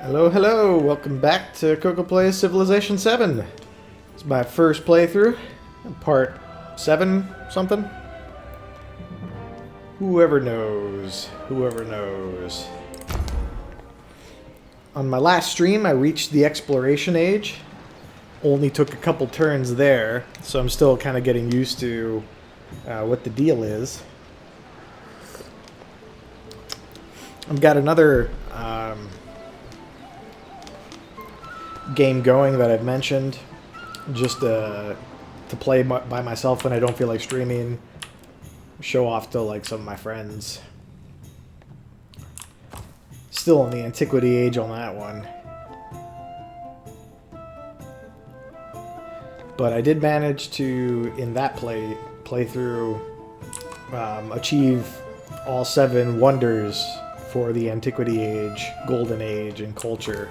Hello, hello! Welcome back to CoKo Plays Civilization 7. It's my first playthrough, part 7 something. Whoever knows. Whoever knows. On my last stream, I reached the exploration age. Only took a couple turns there, so I'm still kind of getting used to what the deal is. I've got another game going that I've mentioned, just to play by myself when I don't feel like streaming, show off to like some of my friends. Still in the antiquity age on that one. But I did manage to, in that playthrough, achieve all 7 wonders for the antiquity age, golden age, and culture,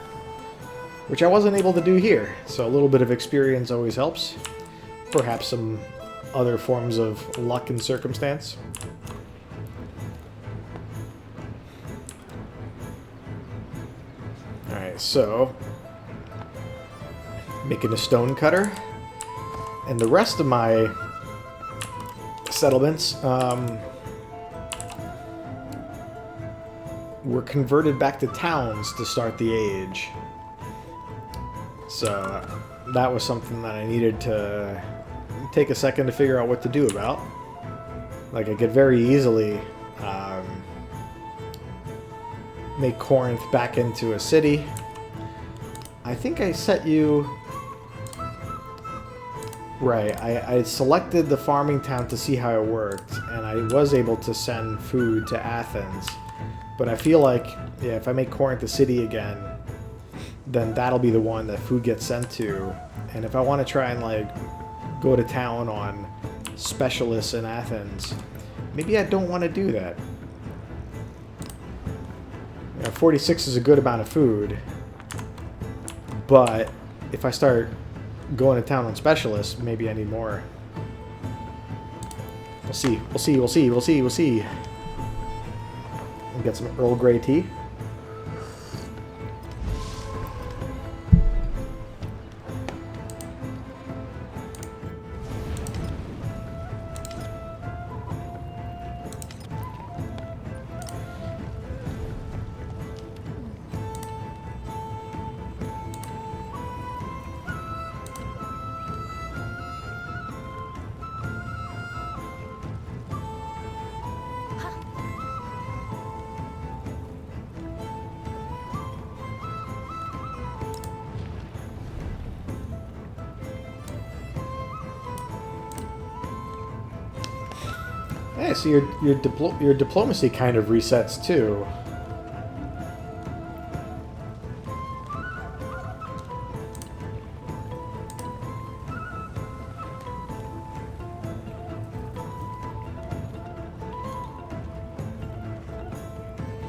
which I wasn't able to do here. So a little bit of experience always helps. Perhaps some other forms of luck and circumstance. Alright, so making a stone cutter. And the rest of my settlements were converted back to towns to start the age. So that was something that I needed to take a second to figure out what to do about. Like, I could very easily make Corinth back into a city. I think I set you... Right, I selected the farming town to see how it worked, and I was able to send food to Athens. But I feel like, yeah, if I make Corinth a city again, then that'll be the one that food gets sent to. And if I want to try and, like, go to town on specialists in Athens, maybe I don't want to do that. You know, 46 is a good amount of food, but if I start going to town on specialists, maybe I need more. We'll see. We'll see. We'll see. We'll see. We'll see. Get some Earl Grey tea. Yeah, so your diplomacy kind of resets too.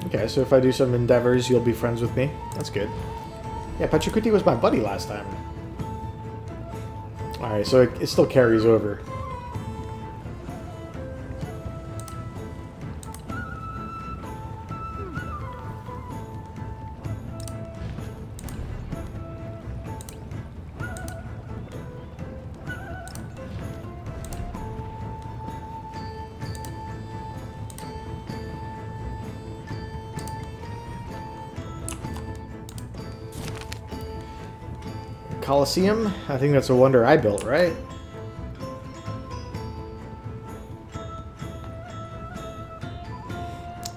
Okay, so if I do some endeavors, you'll be friends with me. That's good. Yeah, Pachacuti was my buddy last time. Alright, so it still carries over. Colosseum? I think that's a wonder I built, right?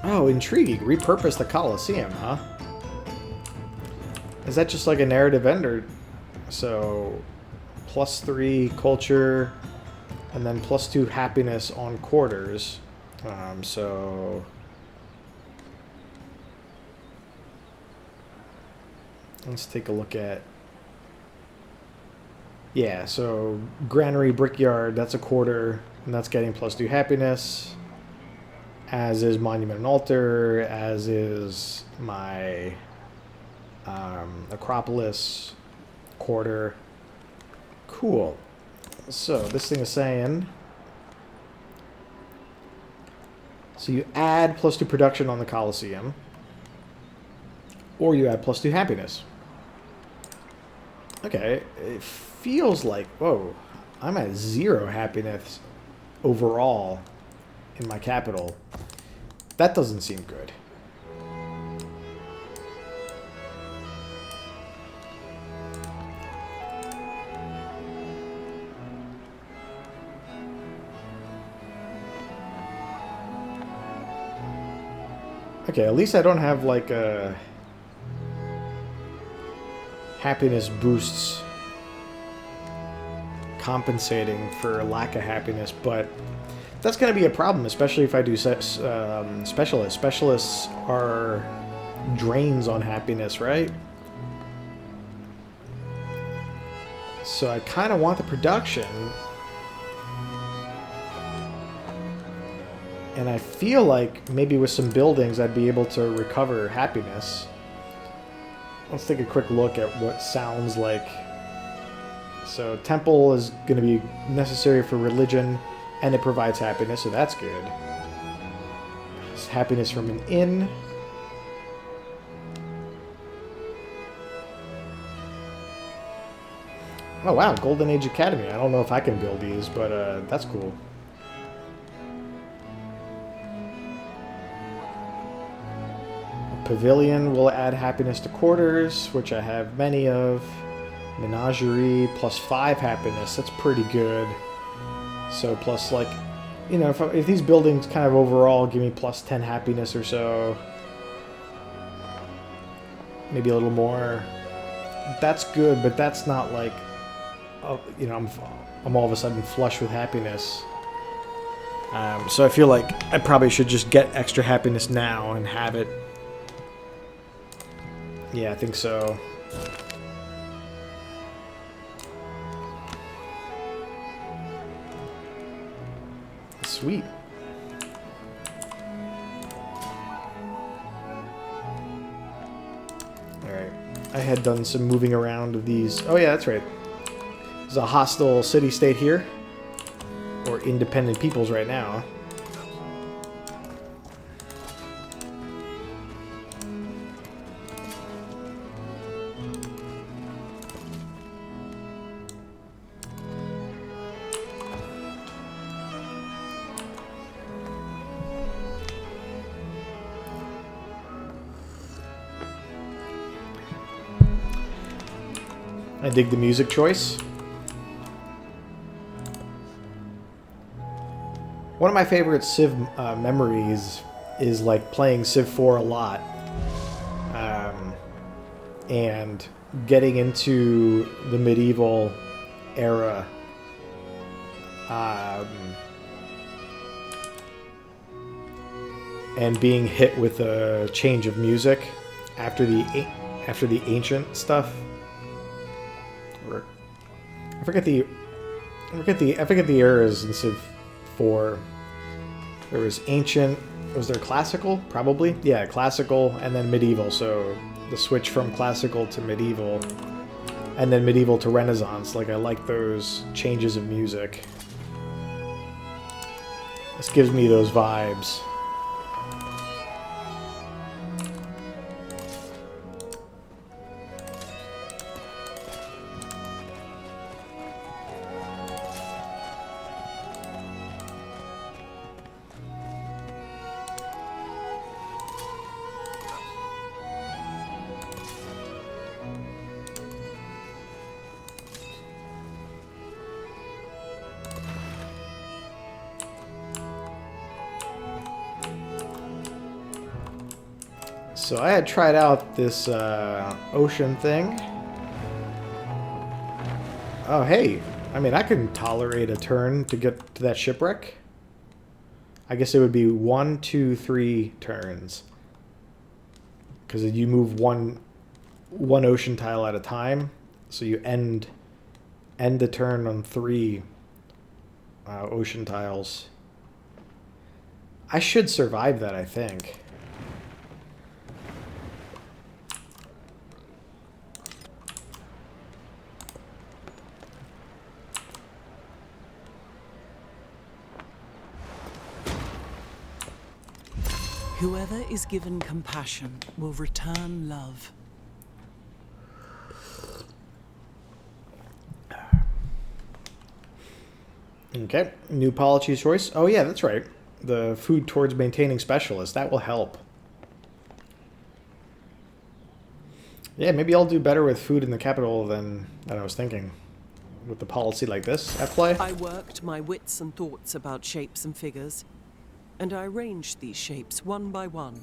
Oh, intriguing. Repurpose the Colosseum, huh? Is that just like a narrative ender? So, +3 culture, and then +2 happiness on quarters. So... let's take a look at... Yeah, so Granary Brickyard, that's a quarter, and that's getting +2 happiness, as is Monument and Altar, as is my Acropolis quarter. Cool. So this thing is saying, so you add +2 production on the Colosseum. Or you add +2 happiness. Okay, it feels like, whoa, I'm at 0 happiness overall in my capital. That doesn't seem good. Okay, at least I don't have like a happiness boosts compensating for lack of happiness, but that's going to be a problem, especially if I do specialists. Specialists are drains on happiness, right? So I kind of want the production. And I feel like maybe with some buildings I'd be able to recover happiness. Let's take a quick look at what sounds like. So temple is going to be necessary for religion, and it provides happiness, so that's good. It's happiness from an inn. Oh wow, Golden Age Academy. I don't know if I can build these, but that's cool. Pavilion will add happiness to quarters, which I have many of. Menagerie, +5 happiness. That's pretty good. So plus, like, you know, if these buildings kind of overall give me +10 happiness or so, maybe a little more, that's good, but that's not like, you know, I'm all of a sudden flush with happiness. So I feel like I probably should just get extra happiness now and have it. Yeah, I think so. Sweet. Alright. I had done some moving around of these. Oh yeah, that's right. There's a hostile city-state here. Or independent peoples right now. I dig the music choice. One of my favorite Civ memories is like playing Civ 4 a lot. And getting into the medieval era. And being hit with a change of music after the ancient stuff. I forget the eras in Civ 4. There was ancient. Was there classical? Probably. Yeah, classical and then medieval. So the switch from classical to medieval, and then medieval to Renaissance. Like, I like those changes of music. This gives me those vibes. So I had tried out this ocean thing. Oh, hey. I mean, I can tolerate a turn to get to that shipwreck. I guess it would be 1, 2, 3 turns. Because you move one ocean tile at a time. So you end the turn on 3 ocean tiles. I should survive that, I think. Whoever is given compassion will return love. Okay, new policy choice. Oh yeah, that's right. The food towards maintaining specialists. That will help. Yeah, maybe I'll do better with food in the capital than I was thinking. With the policy like this at play. I worked my wits and thoughts about shapes and figures, and I arranged these shapes one by one.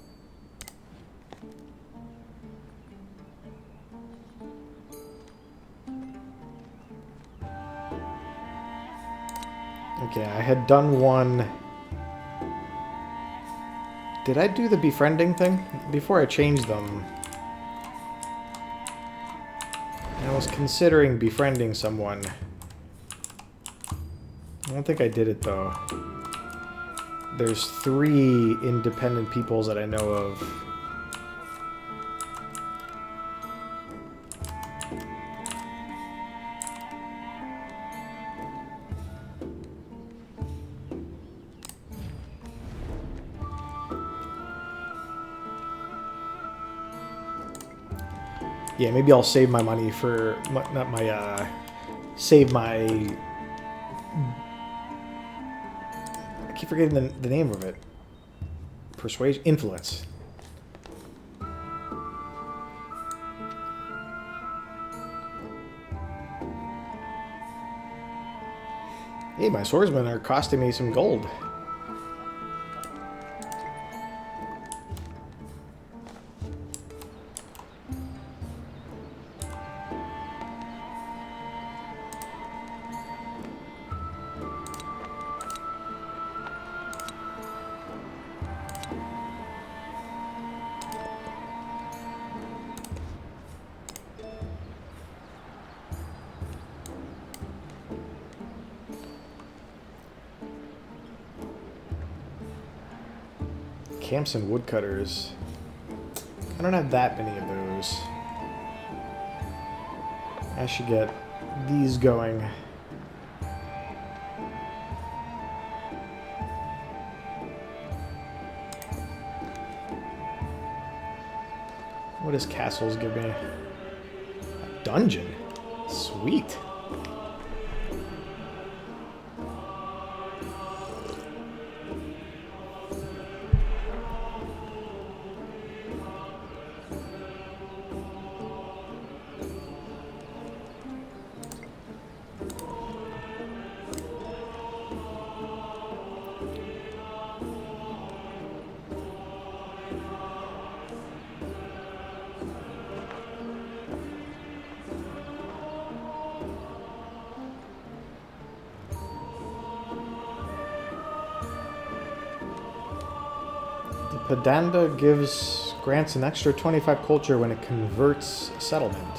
Okay, I had done one. Did I do the befriending thing? Before I changed them, I was considering befriending someone. I don't think I did it, though. There's 3 independent peoples that I know of. Yeah, maybe I'll save my money for... Not my, save my... I keep forgetting the name of it. Persuasion? Influence. Hey, my swordsmen are costing me some gold. Camps and woodcutters. I don't have that many of those. I should get these going. What does castles give me? A dungeon. Sweet. Padanda grants an extra 25 culture when it converts a settlement.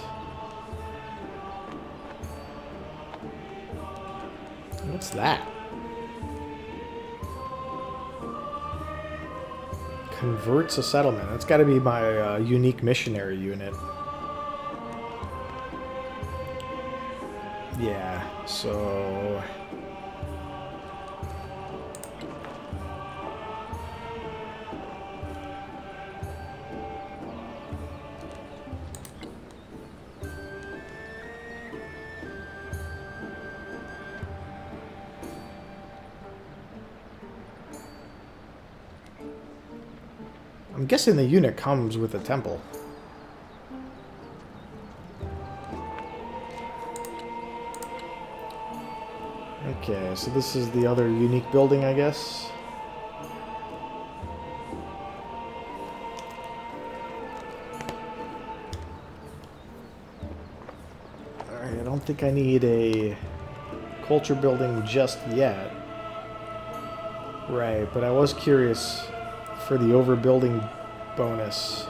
What's that? Converts a settlement. That's got to be my unique missionary unit. Yeah, so... I'm guessing the unit comes with a temple. Okay, so this is the other unique building, I guess. Alright, I don't think I need a culture building just yet. Right, but I was curious for the overbuilding bonus.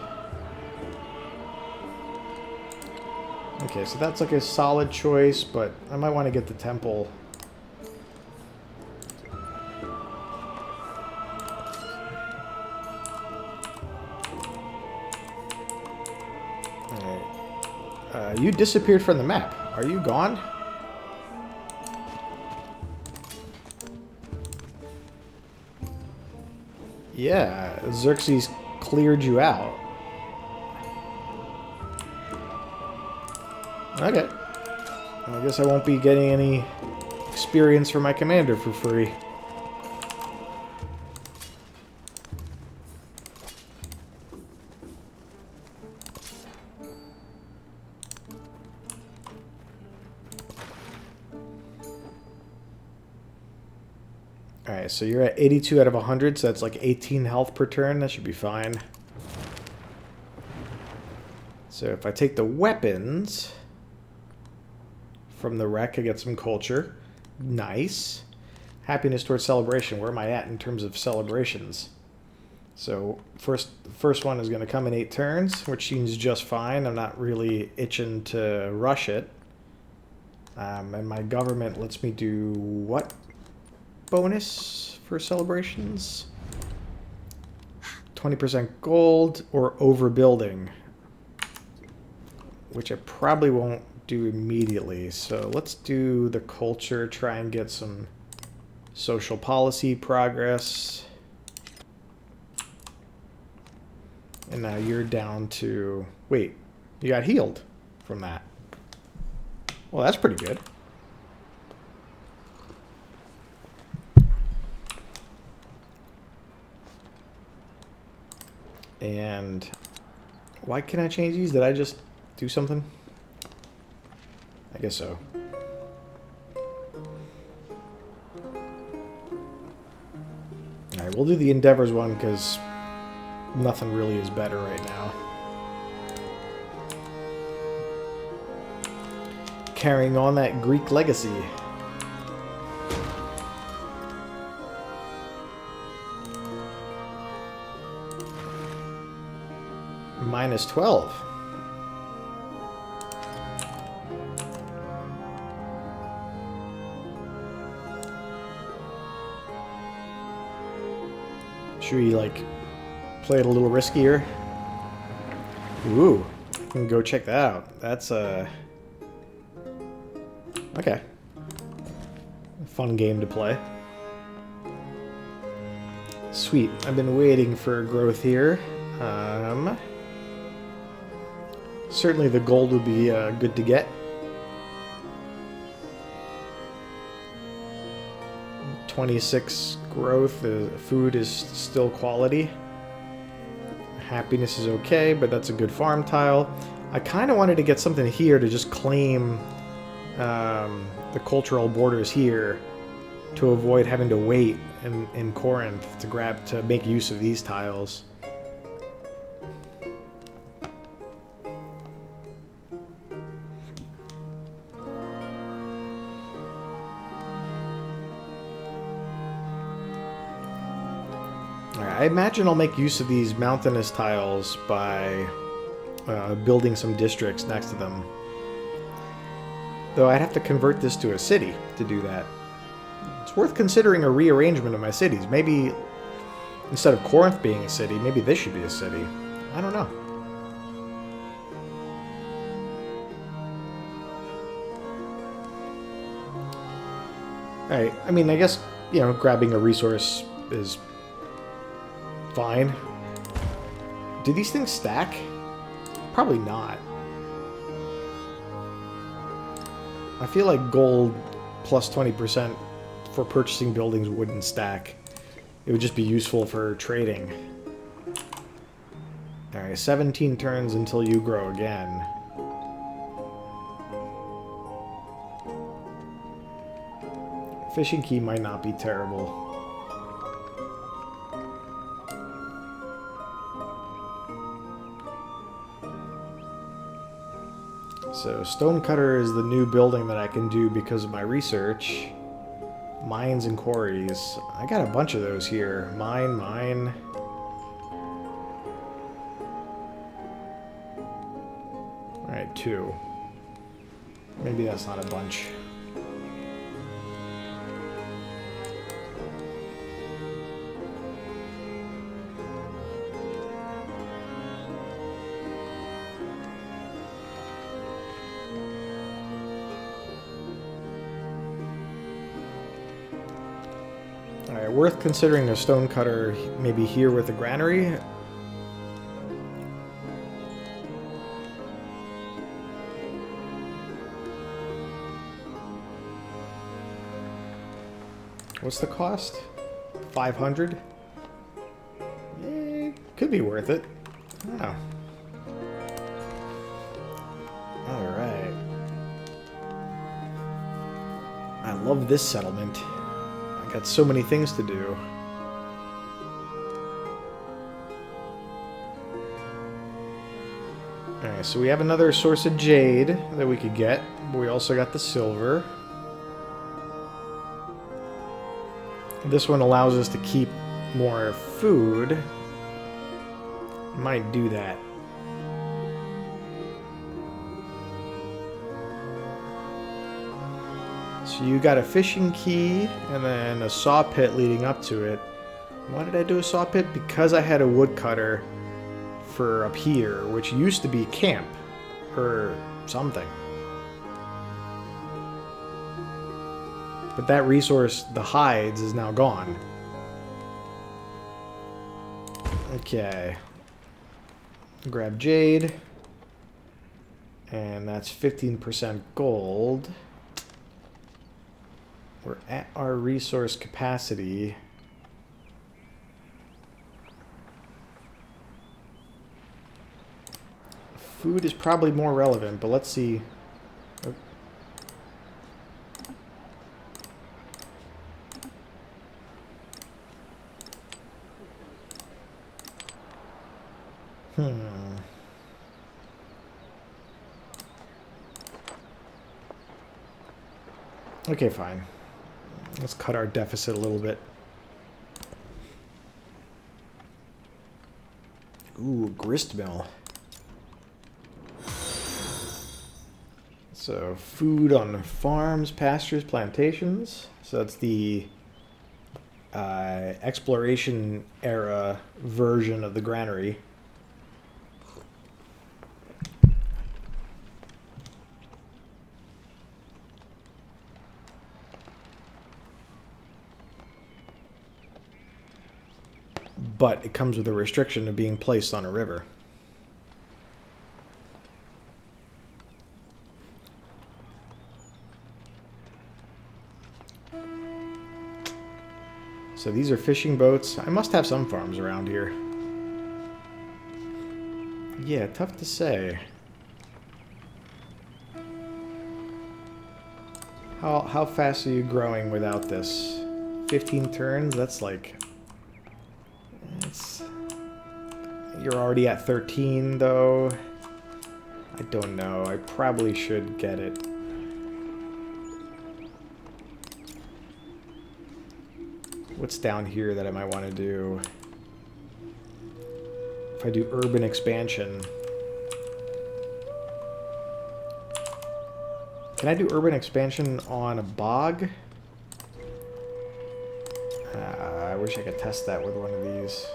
Okay, so that's like a solid choice, but I might want to get the temple. Alright. You disappeared from the map. Are you gone? Yeah, Xerxes cleared you out. Okay. I guess I won't be getting any experience for my commander for free. Alright, so you're at 82 out of 100, so that's like 18 health per turn. That should be fine. So if I take the weapons from the wreck, I get some culture. Nice. Happiness towards celebration. Where am I at in terms of celebrations? So first one is going to come in 8 turns, which seems just fine. I'm not really itching to rush it. And my government lets me do what bonus for celebrations? 20% gold or overbuilding, which I probably won't do immediately. So let's do the culture, try and get some social policy progress. And now you're down to... Wait, you got healed from that. Well, that's pretty good. And why can't I change these? Did I just do something? I guess so. Alright, we'll do the Endeavors one because nothing really is better right now. Carrying on that Greek legacy. Minus 12. Should we, like, play it a little riskier? Ooh, I can go check that out. That's a... Okay. Fun game to play. Sweet. I've been waiting for growth here. Certainly the gold would be good to get. 26 growth. Food is still quality. Happiness is okay, but that's a good farm tile. I kind of wanted to get something here to just claim the cultural borders here to avoid having to wait in Corinth to make use of these tiles. I imagine I'll make use of these mountainous tiles by building some districts next to them. Though I'd have to convert this to a city to do that. It's worth considering a rearrangement of my cities. Maybe instead of Corinth being a city, maybe this should be a city. I don't know. Alright, I mean, I guess, you know, grabbing a resource is fine. Do these things stack? Probably not. I feel like gold plus 20% for purchasing buildings wouldn't stack. It would just be useful for trading. Alright, 17 turns until you grow again. Fishing key might not be terrible. So Stonecutter is the new building that I can do because of my research. Mines and quarries. I got a bunch of those here. Mine. Alright, 2. Maybe that's not a bunch. worth considering a stone cutter maybe here with a granary. What's the cost? 500? Could be worth it. I don't know. Alright. I love this settlement. I got so many things to do. Alright, so we have another source of jade that we could get. But we also got the silver. This one allows us to keep more food. Might do that. So you got a fishing key and then a saw pit leading up to it. Why did I do a saw pit? Because I had a woodcutter for up here, which used to be camp or something. But that resource, the hides, is now gone. Okay. Grab jade. And that's 15% gold. We're at our resource capacity. Food is probably more relevant, but let's see. Okay, fine. Let's cut our deficit a little bit. Ooh, grist mill. So, food on farms, pastures, plantations. So that's the exploration era version of the granary. But it comes with a restriction of being placed on a river. So these are fishing boats. I must have some farms around here. Yeah, tough to say. How fast are you growing without this? 15 turns? That's like... You're already at 13, though. I don't know. I probably should get it. What's down here that I might want to do? If I do urban expansion... Can I do urban expansion on a bog? I wish I could test that with one of these.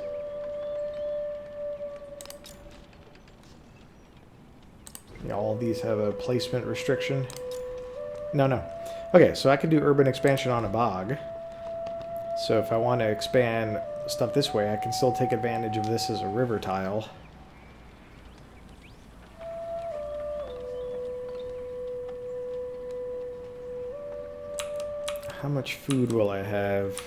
Yeah, all of these have a placement restriction. No. Okay, so I can do urban expansion on a bog. So if I want to expand stuff this way, I can still take advantage of this as a river tile. How much food will I have?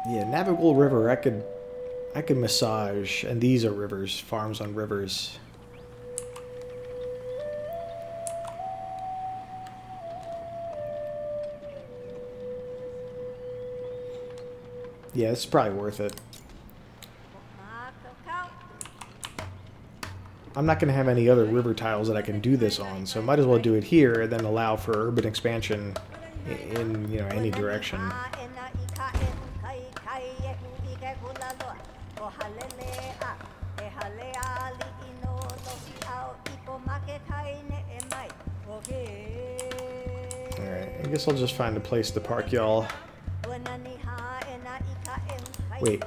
Yeah, navigable river, I could massage, and these are rivers, farms on rivers. Yeah, it's probably worth it. I'm not going to have any other river tiles that I can do this on, so I might as well do it here and then allow for urban expansion in, you know, any direction. Alright, I guess I'll just find a place to park y'all. Wait.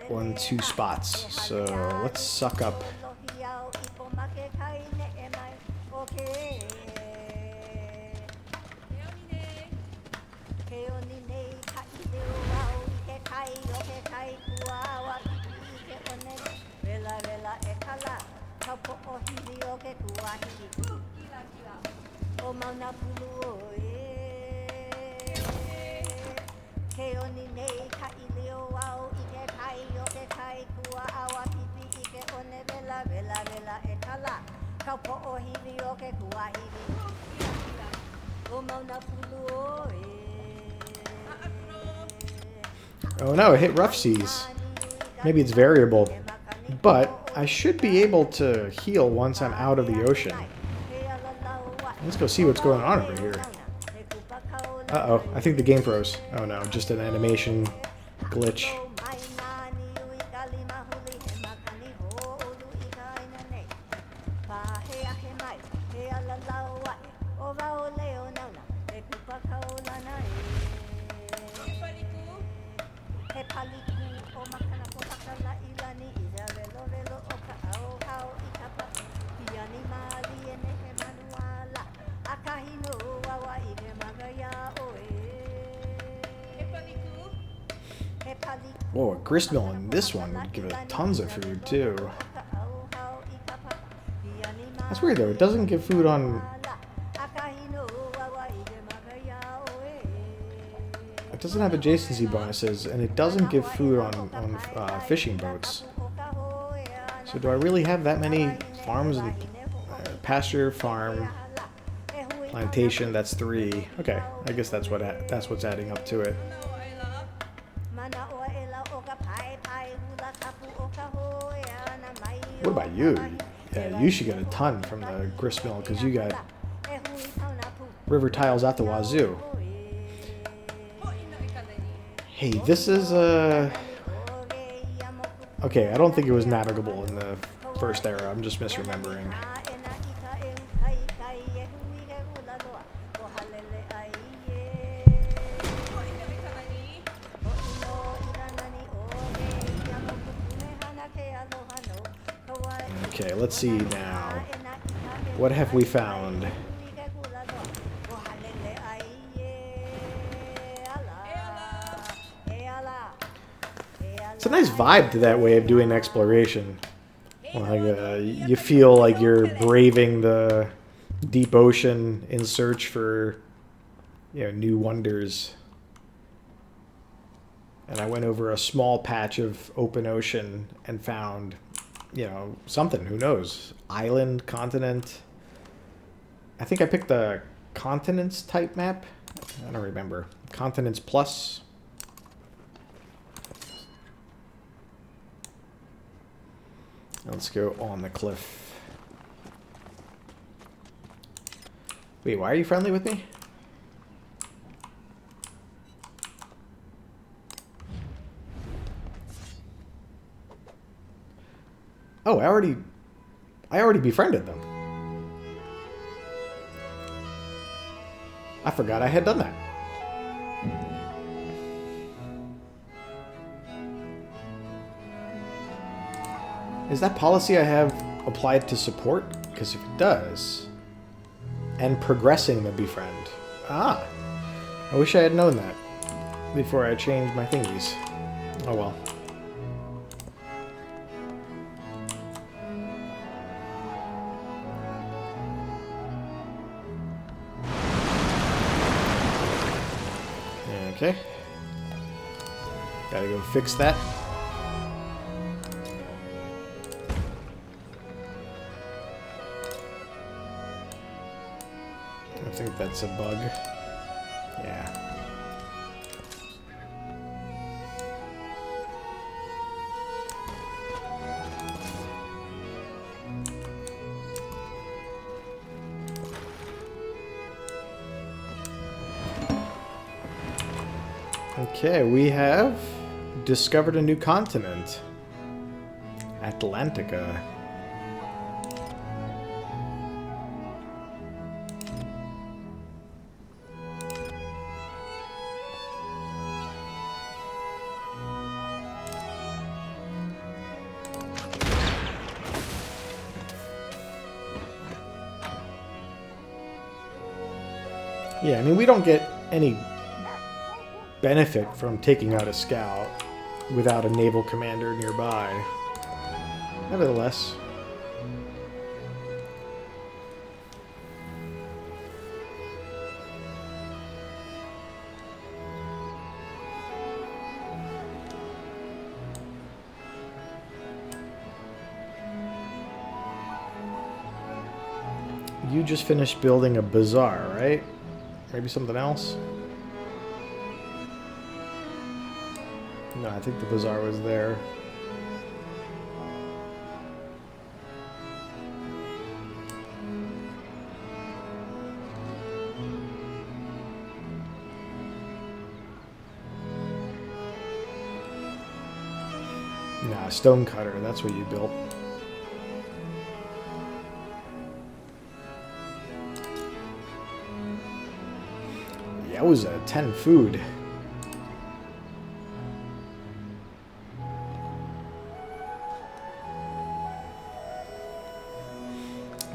1, 2 spots. So let's suck up Oh no, it hit rough seas. Maybe it's variable. But I should be able to heal once I'm out of the ocean. Let's go see what's going on over here. Uh-oh, I think the game froze. Oh no, just an animation glitch. Whoa, a gristmill in this one would give it tons of food, too. That's weird, though. It doesn't give food on... It doesn't have adjacency bonuses, and it doesn't give food on fishing boats. So do I really have that many farms? And pasture, farm, plantation, that's 3. Okay, I guess that's what's adding up to it. What about you? Yeah, you should get a ton from the gristmill because you got river tiles out the wazoo. Hey, this is okay, I don't think it was navigable in the first era. I'm just misremembering. Okay, let's see now. What have we found? It's a nice vibe to that way of doing exploration. Like, you feel like you're braving the deep ocean in search for, new wonders. And I went over a small patch of open ocean and found, something. Who knows? Island, continent. I think I picked the continents type map. I don't remember. Continents plus. Let's go on the cliff. Wait, why are you friendly with me? Oh, I already befriended them. I forgot I had done that. Is that policy I have applied to support? Because if it does, and progressing the befriend. Ah, I wish I had known that before I changed my thingies. Oh well. Okay. Gotta go fix that. I think that's a bug. Yeah. Okay, we have discovered a new continent. Atlantica. Yeah, I mean, we don't get any benefit from taking out a scout without a naval commander nearby. Nevertheless. you just finished building a bazaar, right? Maybe something else? No, I think the bazaar was there. Nah, stone cutter, that's what you built. Yowza, 10 food.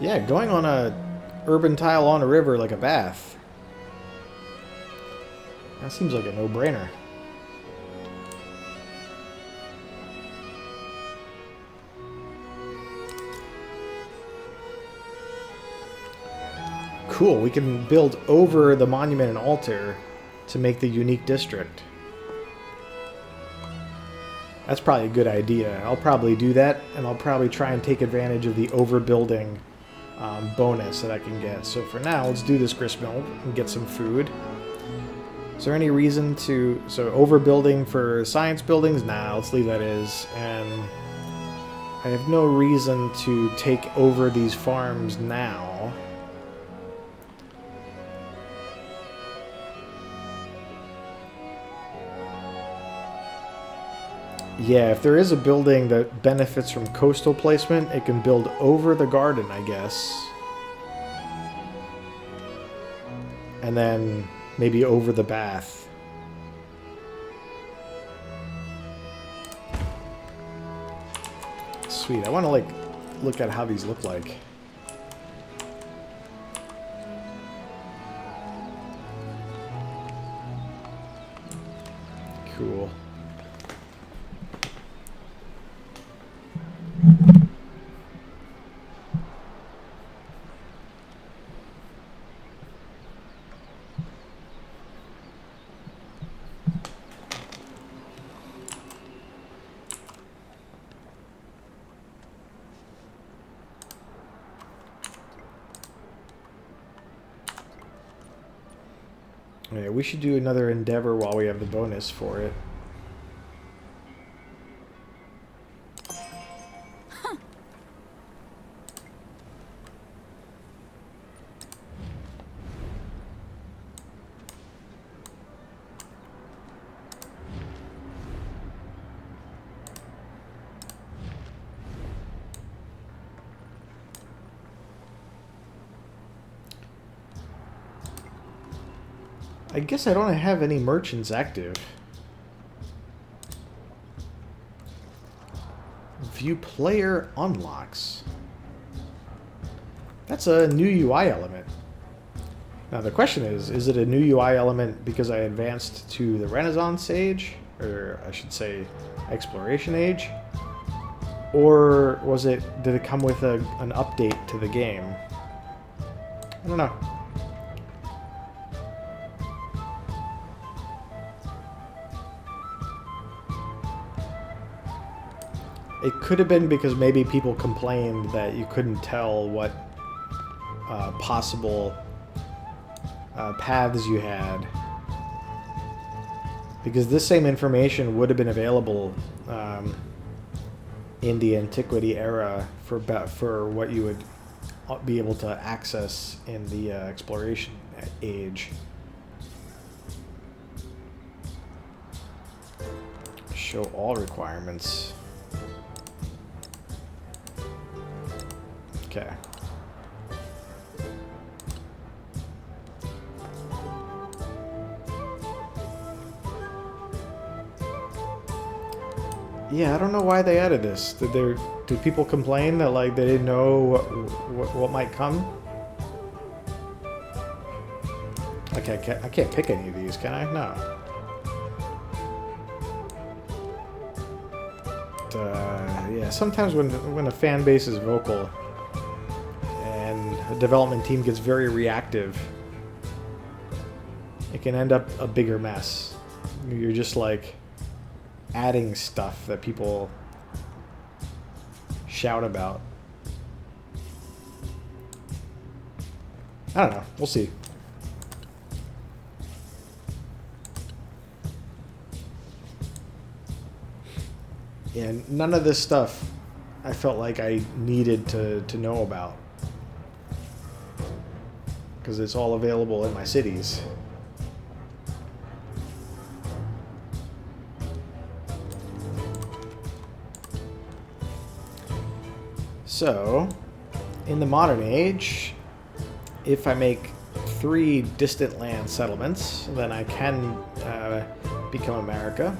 Yeah, going on a urban tile on a river like a bath. That seems like a no-brainer. Cool, we can build over the monument and altar to make the unique district. That's probably a good idea. I'll probably do that, and I'll probably try and take advantage of the overbuilding bonus that I can get. So for now, let's do this gristmill and get some food. Is there any reason to... So overbuilding for science buildings? Nah, let's leave that as. And I have no reason to take over these farms now. Yeah, if there is a building that benefits from coastal placement, it can build over the garden, I guess. And then maybe over the bath. Sweet, I want to, like, look at how these look like. Cool. Yeah, we should do another endeavor while we have the bonus for it. I guess I don't have any merchants active. View player unlocks. That's a new UI element. Now the question is it a new UI element because I advanced to the Renaissance age? Or I should say exploration age? Or did it come with an update to the game? I don't know. It could have been because maybe people complained that you couldn't tell what possible paths you had. Because this same information would have been available in the Antiquity era for what you would be able to access in the Exploration age. Show all requirements. Okay. Yeah, I don't know why they added this. Did people complain that like they didn't know what might come? Okay, I can't pick any of these, can I? No. Yeah, sometimes when a fan base is vocal and a development team gets very reactive, it can end up a bigger mess. You're just like adding stuff that people shout about. I don't know. We'll see. Yeah, none of this stuff I felt like I needed to know about. Because it's all available in my cities. So, in the modern age, if I make 3 distant land settlements, then I can become America.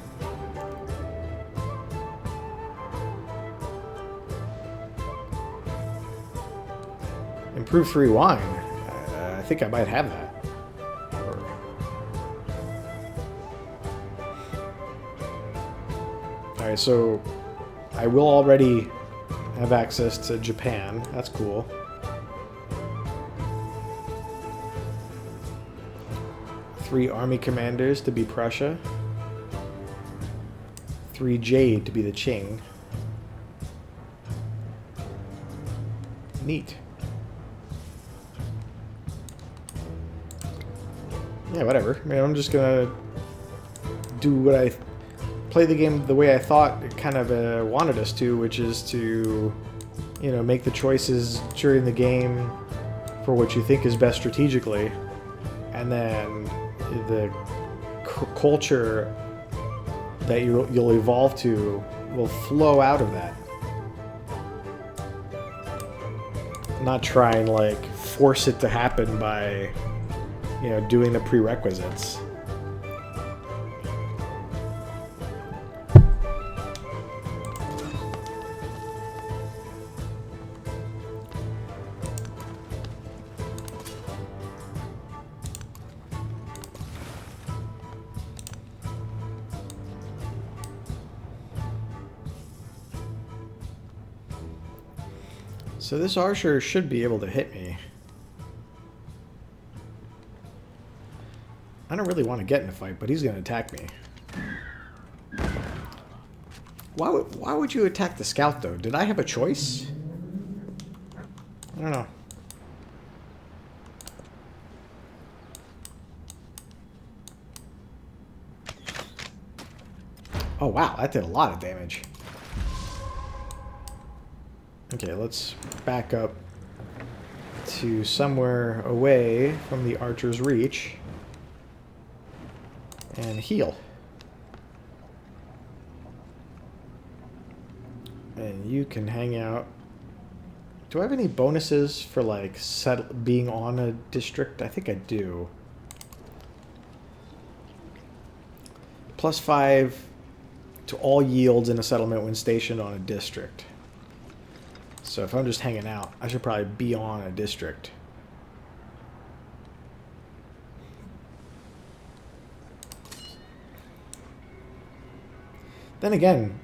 Improve 3 wine. I think I might have that. Alright, so I will already have access to Japan. That's cool. Three army commanders to be Prussia. 3 jade to be the Qing. Neat. Yeah, whatever. I mean, I'm just gonna do what I play the game the way I thought it kind of wanted us to, which is to, you know, make the choices during the game for what you think is best strategically, and then the culture that you'll evolve to will flow out of that. Not try and like force it to happen by, you know, doing the prerequisites. So this archer should be able to hit me. I don't really want to get in a fight, but he's going to attack me. Why would you attack the scout, though? Did I have a choice? I don't know. Oh, wow. That did a lot of damage. Okay, let's back up to somewhere away from the archer's reach and heal. And you can hang out. Do I have any bonuses for like being on a district? I think I do. +5 to all yields in a settlement when stationed on a district. So if I'm just hanging out, I should probably be on a district. Then again,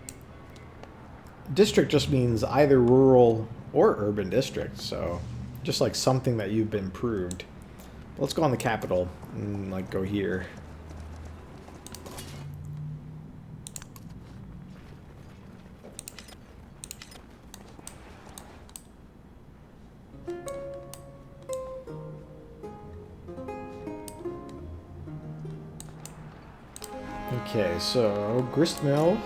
district just means either rural or urban district, so just like something that you've been proved. Let's go on the capital and like go here. Okay, so gristmill.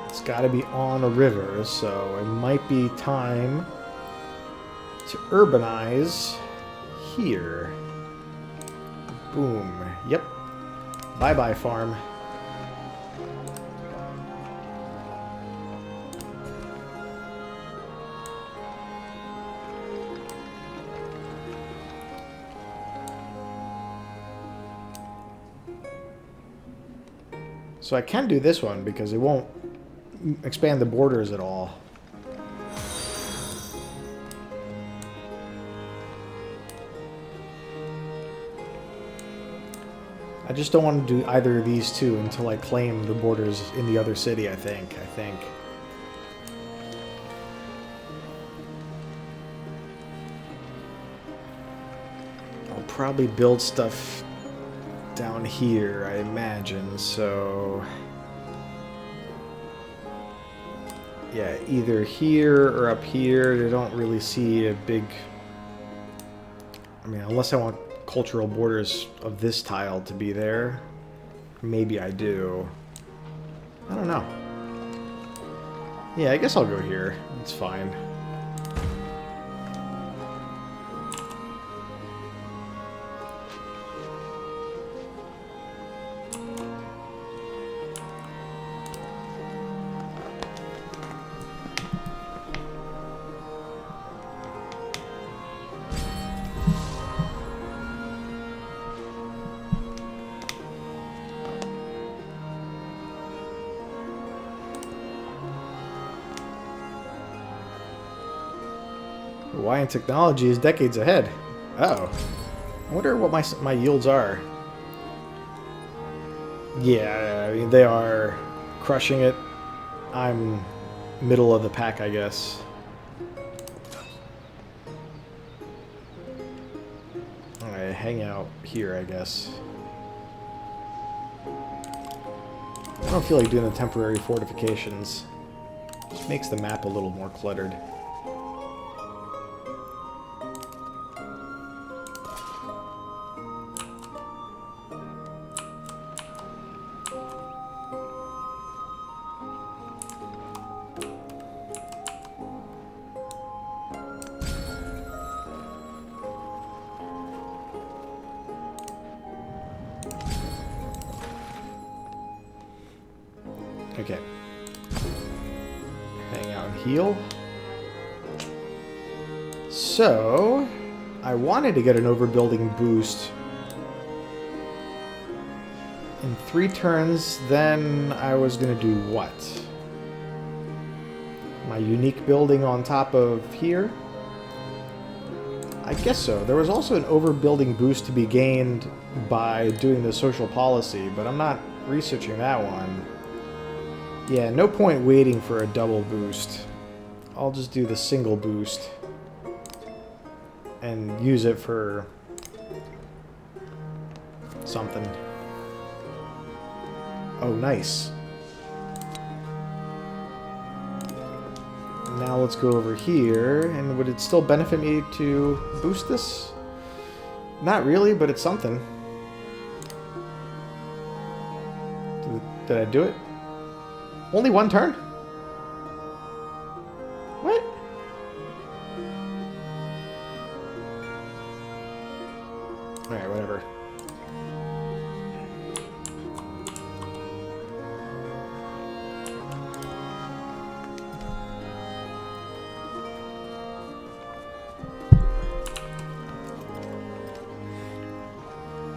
It's got to be on a river, so it might be time to urbanize here. Boom. Yep. Bye-bye, farm. So I can do this one because it won't expand the borders at all. I just don't want to do either of these two until I claim the borders in the other city, I think. I'll probably build stuff down here, I imagine, so Yeah, either here or up here. I don't really see a big... I mean, unless I want cultural borders of this tile to be there. Maybe I do. I don't know. Yeah, I guess I'll go here. It's fine. Hawaiian technology is decades ahead. Uh-oh. I wonder what my yields are. Yeah, I mean, they are crushing it. I'm middle of the pack, I guess. Alright, hang out here, I guess. I don't feel like doing the temporary fortifications. Just makes the map a little more cluttered. Okay. Hang out and heal. So, I wanted to get an overbuilding boost in 3 turns, then I was going to do what? My unique building on top of here? I guess so. There was also an overbuilding boost to be gained by doing the social policy, but I'm not researching that one. Yeah, no point waiting for a double boost. I'll just do the single boost and use it for something. Oh, nice. Now let's go over here, and would it still benefit me to boost this? Not really, but it's something. Did I do it? Only 1 turn? What? Alright, whatever.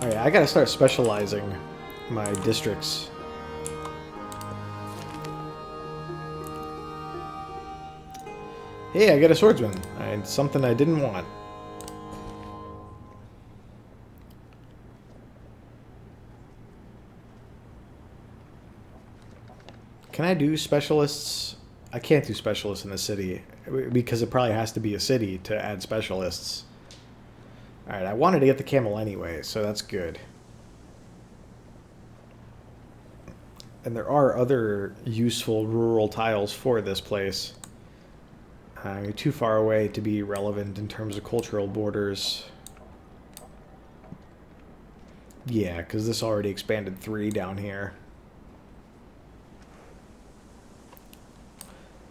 Alright, I gotta start specializing my districts. Hey, I got a swordsman. Something I didn't want. Can I do specialists? I can't do specialists in the city because it probably has to be a city to add specialists. Alright, I wanted to get the camel anyway, so that's good. And there are other useful rural tiles for this place. You're too far away to be relevant in terms of cultural borders. Yeah, because this already expanded 3 down here.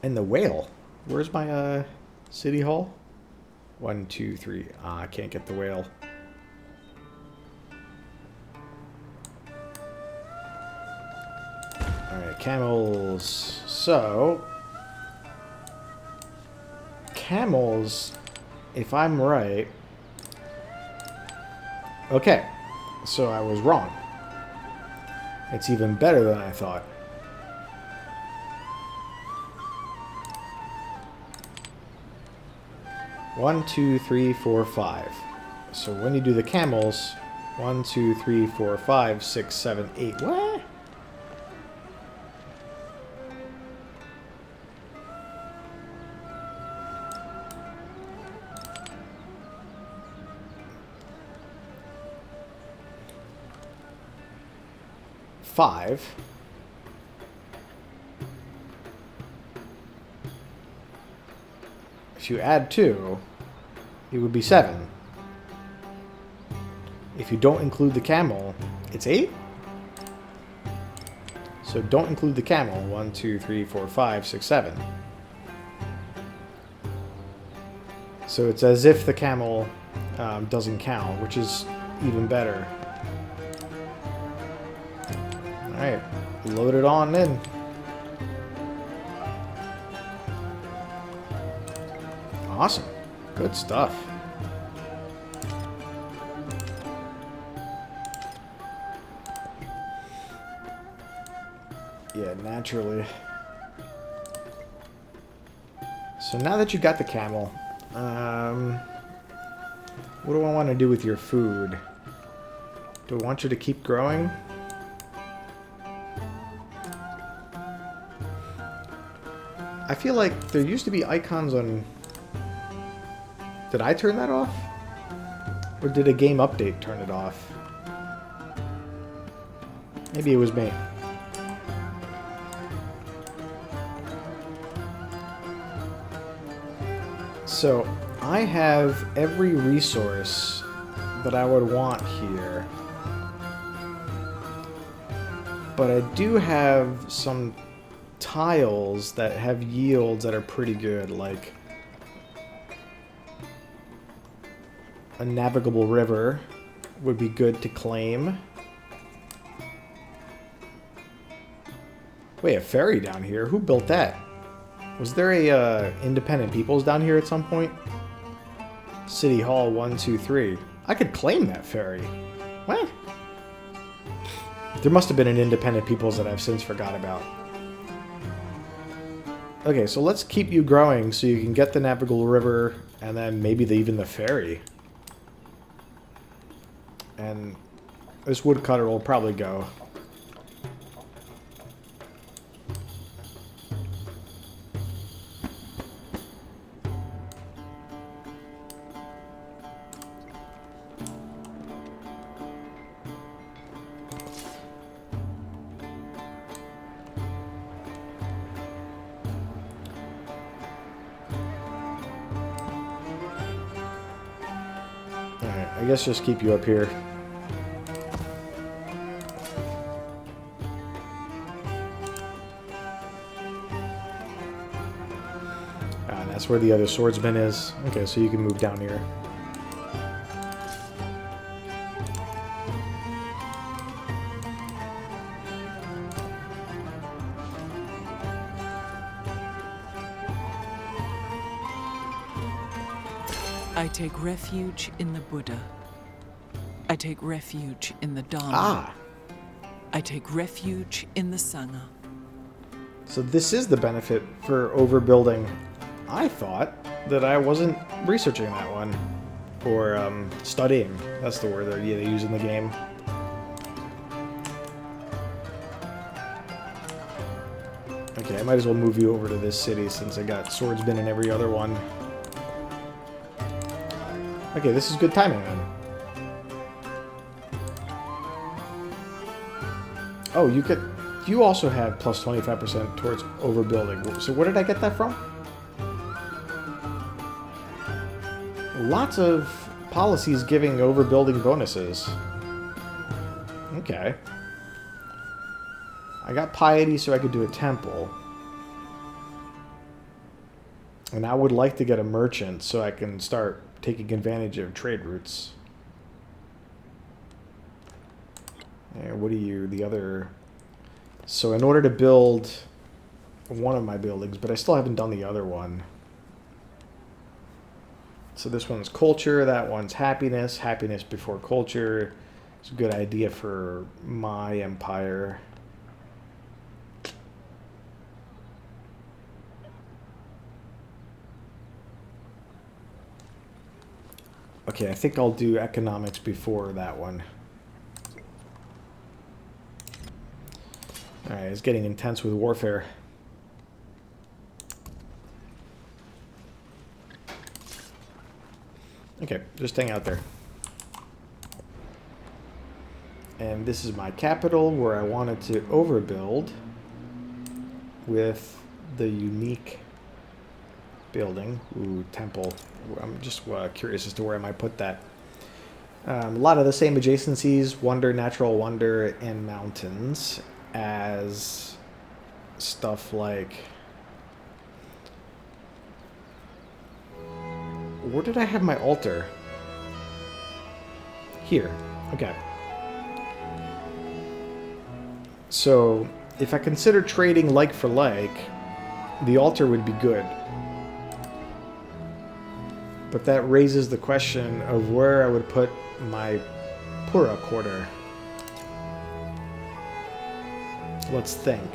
And the whale. Where's my city hall? 1, 2, 3. Ah, I can't get the whale. Alright, camels. So... camels, if I'm right... Okay, so I was wrong. It's even better than I thought. One, 2, 3, 4, 5. So when you do the camels, 1, 2, 3, 4, 5, 6, 7, 8. What? Five. if you add 2, it would be 7. If you don't include the camel, it's 8? So don't include the camel. 1, 2, 3, 4, 5, 6, 7. So it's as if the camel doesn't count, which is even better. Alright, load it on in. Awesome. Good stuff. Yeah, naturally. So now that you got the camel, what do I want to do with your food? Do I want you to keep growing? I feel like there used to be icons on... Did I turn that off? Or did a game update turn it off? Maybe it was me. So, I have every resource that I would want here. But I do have some tiles that have yields that are pretty good, like a navigable river would be good to claim. Wait, a ferry down here? Who built that? Was there a independent peoples down here at some point? City Hall 1, 2, 3. I could claim that ferry. What? There must have been an independent peoples that I've since forgot about. Okay, so let's keep you growing so you can get the navigable river and then maybe even the ferry. And this woodcutter will probably go. Alright, I guess just keep you up here. That's where the other swordsman is. Okay, so you can move down here. I take refuge in the Buddha. I take refuge in the Dharma. Ah! I take refuge in the Sangha. So this is the benefit for overbuilding. I thought that I wasn't researching that one. Or studying. That's the word that they use in the game. Okay, I might as well move you over to this city since I got swordsmen in every other one. Okay, this is good timing then. Oh, you also have plus 25% towards overbuilding. So where did I get that from? Lots of policies giving overbuilding bonuses. Okay. I got piety so I could do a temple. And I would like to get a merchant so I can start taking advantage of trade routes. And what do you, the other... So in order to build one of my buildings, but I still haven't done the other one. So this one's culture, that one's happiness. Happiness before culture. It's a good idea for my empire. Okay, I think I'll do economics before that one. Alright, it's getting intense with warfare. Okay, just hang out there. And this is my capital where I wanted to overbuild with the unique building. Ooh, temple. I'm just curious as to where I might put that. A lot of the same adjacencies, wonder, natural wonder, and mountains as stuff like... Where did I have my altar? Here. Okay. So, if I consider trading like for like, the altar would be good. But that raises the question of where I would put my Pura quarter. Let's think.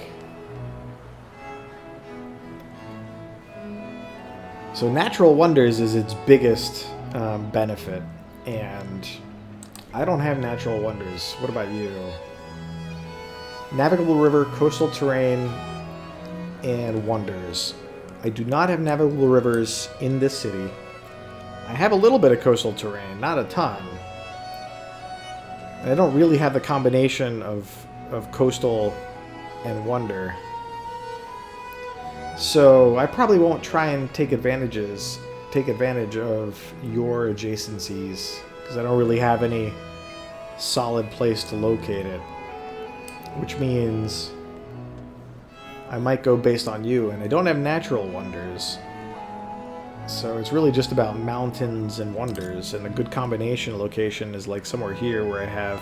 So natural wonders is its biggest benefit, and I don't have natural wonders. What about you? Navigable river, coastal terrain, and wonders. I do not have navigable rivers in this city. I have a little bit of coastal terrain, not a ton. I don't really have the combination of coastal and wonder. So I probably won't try and take advantage of your adjacencies, because I don't really have any solid place to locate it. Which means I might go based on you, and I don't have natural wonders. So it's really just about mountains and wonders, and a good combination location is like somewhere here where I have...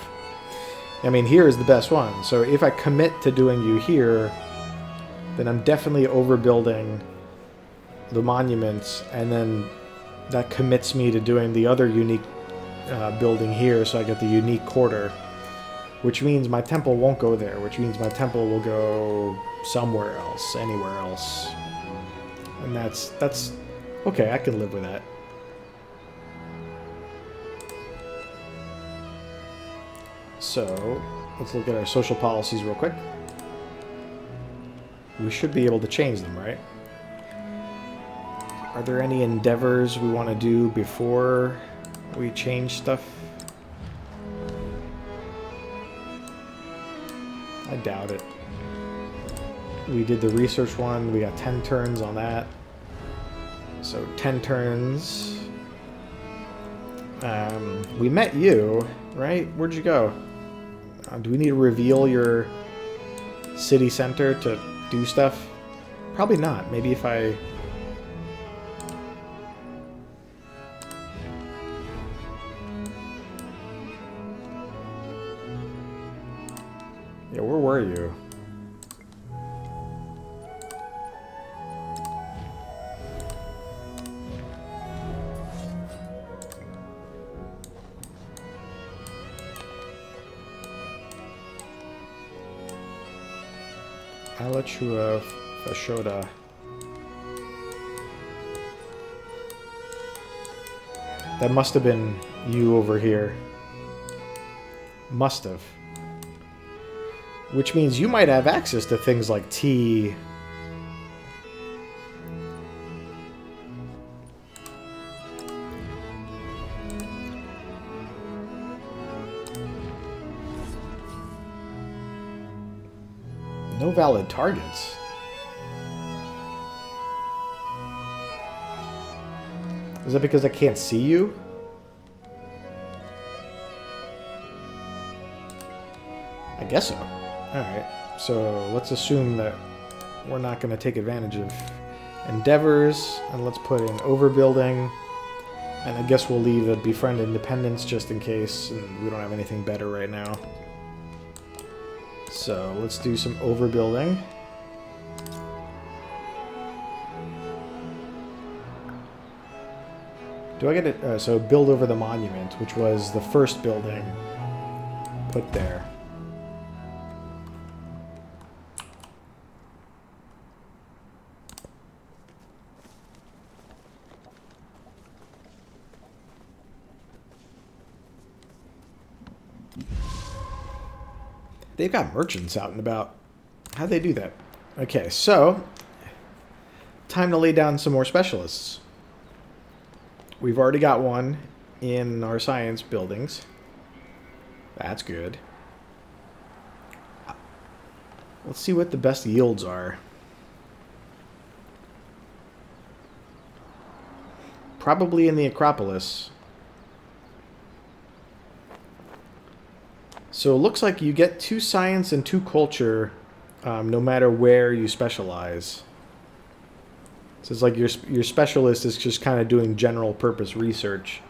I mean, here is the best one. So if I commit to doing you here, then I'm definitely overbuilding the monuments, and then that commits me to doing the other unique building here, so I get the unique quarter, which means my temple won't go there, which means my temple will go somewhere else, anywhere else. And that's okay, I can live with that. So, let's look at our social policies real quick. We should be able to change them, right? Are there any endeavors we want to do before we change stuff? I doubt it. We did the research one. We got 10 turns on that. So 10 turns. We met you, right? Where'd you go? Do we need to reveal your city center to do stuff? Probably not. Maybe if I... Yeah, where were you? Alachua Fashoda. That must have been you over here. Must have. Which means you might have access to things like tea. No valid targets. Is that because I can't see you? I guess so. Alright, so let's assume that we're not going to take advantage of endeavors, and let's put in overbuilding, and I guess we'll leave a befriend independence just in case, and we don't have anything better right now. So let's do some overbuilding. Do I get it? So build over the monument, which was the first building put there. They've got merchants out and about. How'd they do that? Okay, so time to lay down some more specialists. We've already got one in our science buildings. That's good. Let's see what the best yields are. Probably in the Acropolis. So it looks like you get 2 science and 2 culture no matter where you specialize. So it's like your specialist is just kind of doing general purpose research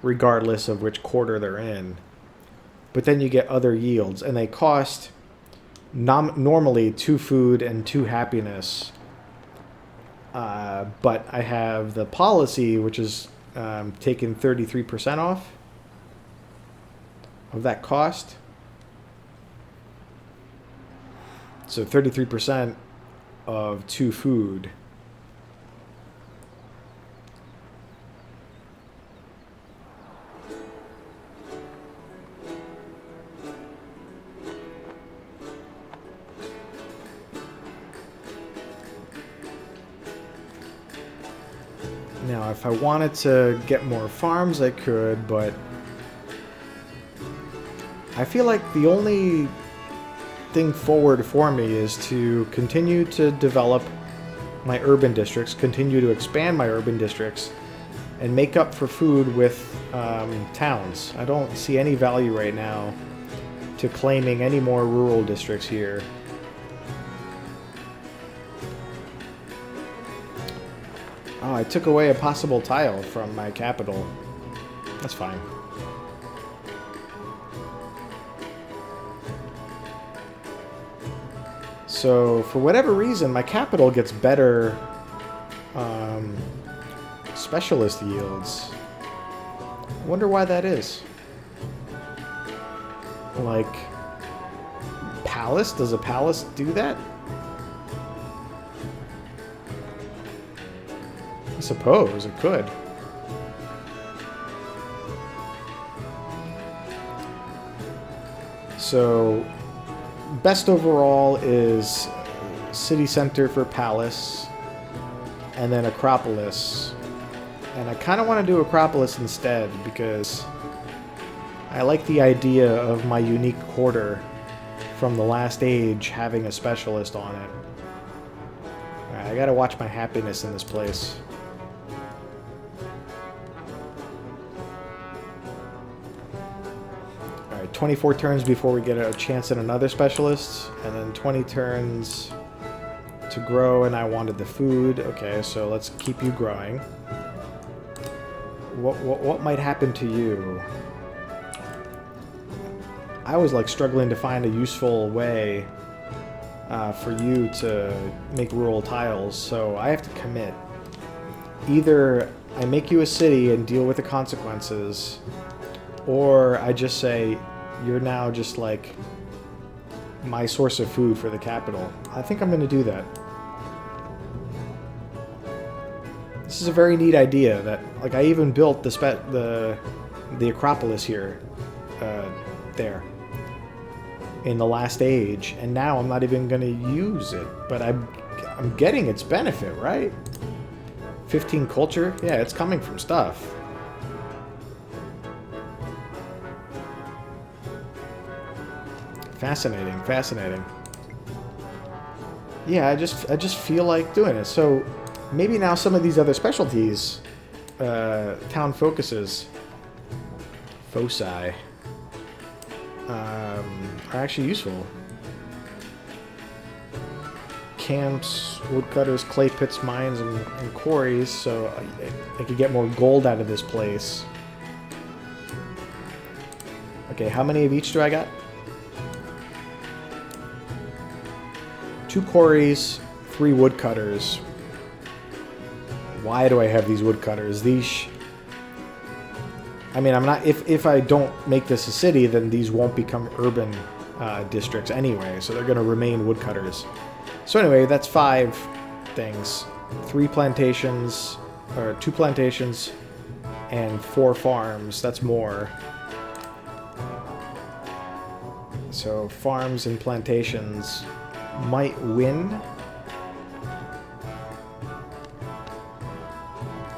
regardless of which quarter they're in. But then you get other yields, and they cost normally 2 food and 2 happiness. But I have the policy, which is taking 33% off of that cost. So 33% of 2 food. Now, if I wanted to get more farms, I could, but I feel like the only thing forward for me is to continue to develop my urban districts, continue to expand my urban districts, and make up for food with towns. I don't see any value right now to claiming any more rural districts here. Oh, I took away a possible tile from my capital. That's fine. So, for whatever reason, my capital gets better specialist yields. I wonder why that is. Like, palace? Does a palace do that? I suppose it could. So, best overall is city center for palace, and then Acropolis. And I kind of want to do Acropolis instead because I like the idea of my unique quarter from the last age having a specialist on it. Alright, I gotta watch my happiness in this place. Alright, 24 turns before we get a chance at another specialist, and then 20 turns to grow, and I wanted the food. Okay, so let's keep you growing. What might happen to you? I was like struggling to find a useful way for you to make rural tiles, so I have to commit. Either I make you a city and deal with the consequences, or I just say, you're now just like my source of food for the capital. I think I'm going to do that. This is a very neat idea that, like, I even built the Acropolis here, there, in the last age, and now I'm not even going to use it, but I'm getting its benefit, right? 15 culture? Yeah, it's coming from stuff. Fascinating, fascinating. Yeah, I just feel like doing it. So maybe now some of these other specialties, town focuses, foci, are actually useful. Camps, woodcutters, clay pits, mines, and quarries, so I could get more gold out of this place. Okay, how many of each do I got? 2 quarries, 3 woodcutters. Why do I have these woodcutters? I mean, I'm not. If I don't make this a city, then these won't become urban districts anyway. So they're going to remain woodcutters. So anyway, that's 5 things: 3 plantations, or 2 plantations, and 4 farms. That's more. So farms and plantations might win.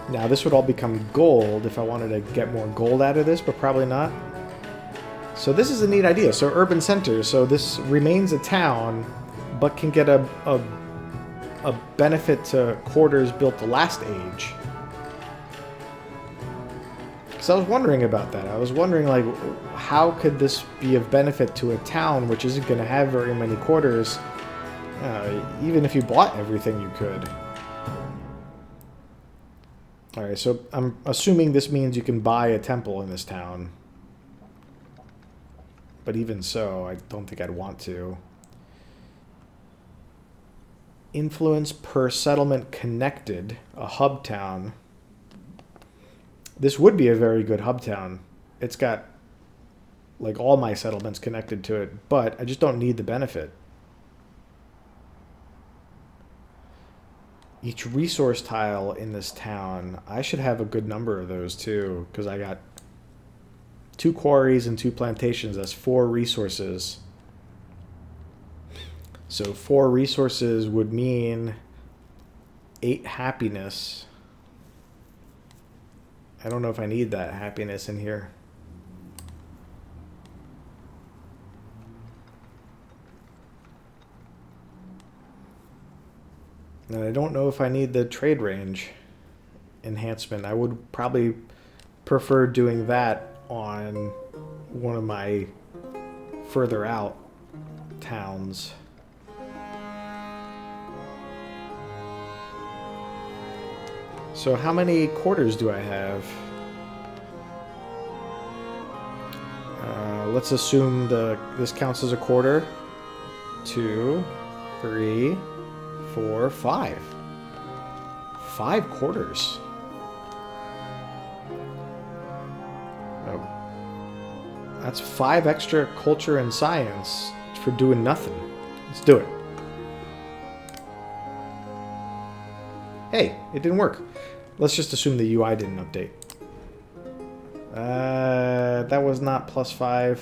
Now this would all become gold if I wanted to get more gold out of this, but probably not. So this is a neat idea. So urban centers. So this remains a town, but can get a benefit to quarters built the last age. Because I was wondering about that. I was wondering, like, how could this be of benefit to a town which isn't going to have very many quarters? Even if you bought everything you could. Alright, so I'm assuming this means you can buy a temple in this town. But even so, I don't think I'd want to. Influence per settlement connected. A hub town. This would be a very good hub town. It's got, like, all my settlements connected to it, but I just don't need the benefit. Each resource tile in this town, I should have a good number of those too, because I got 2 quarries and 2 plantations. That's 4 resources. So 4 resources would mean 8 happiness. I don't know if I need that happiness in here. And I don't know if I need the trade range enhancement. I would probably prefer doing that on one of my further out towns. So how many quarters do I have? Let's assume this counts as a quarter. 2, 3, 4, 5. 5 quarters. Oh. That's 5 extra culture and science for doing nothing. Let's do it. Hey, it didn't work. Let's just assume the UI didn't update. That was not +5.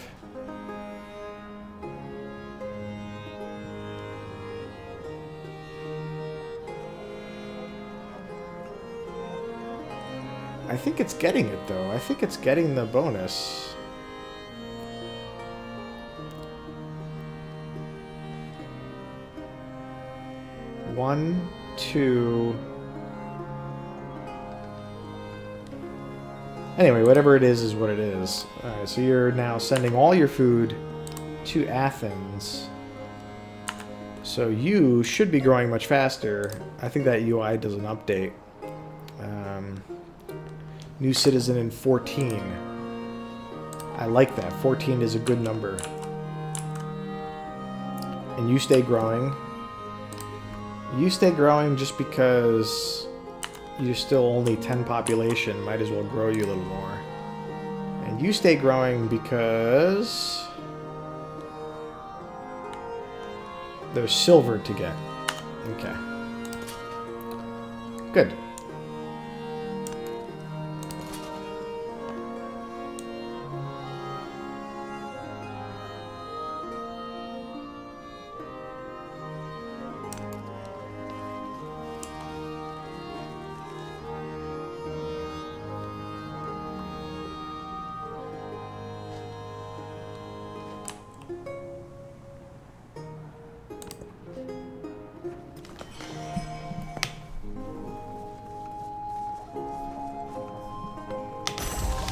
I think it's getting it, though. I think it's getting the bonus. One, 2... Anyway, whatever it is what it is. Alright, so you're now sending all your food to Athens. So you should be growing much faster. I think that UI does an update. New citizen in 14. I like that. 14 is a good number. And you stay growing. You stay growing just because you're still only 10 population. Might as well grow you a little more. And you stay growing because there's silver to get. Okay. Good.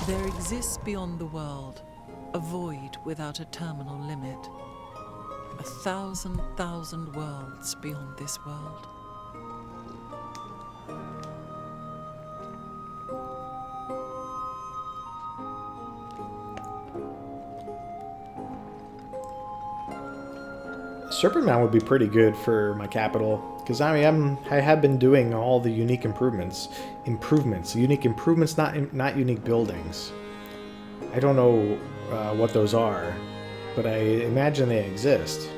There exists beyond the world a void without a terminal limit. 1,000,000 worlds beyond this world. Serpent Mound would be pretty good for my capital, because I mean I have been doing all the unique improvements, unique improvements, not unique buildings. I don't know what those are, but I imagine they exist.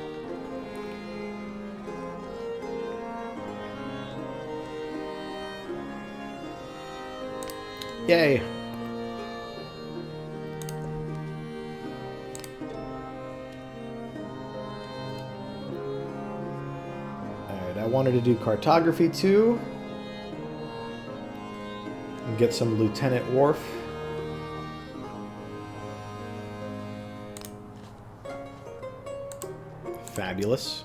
Yay! I wanted to do cartography too. And get some Lieutenant Wharf. Fabulous.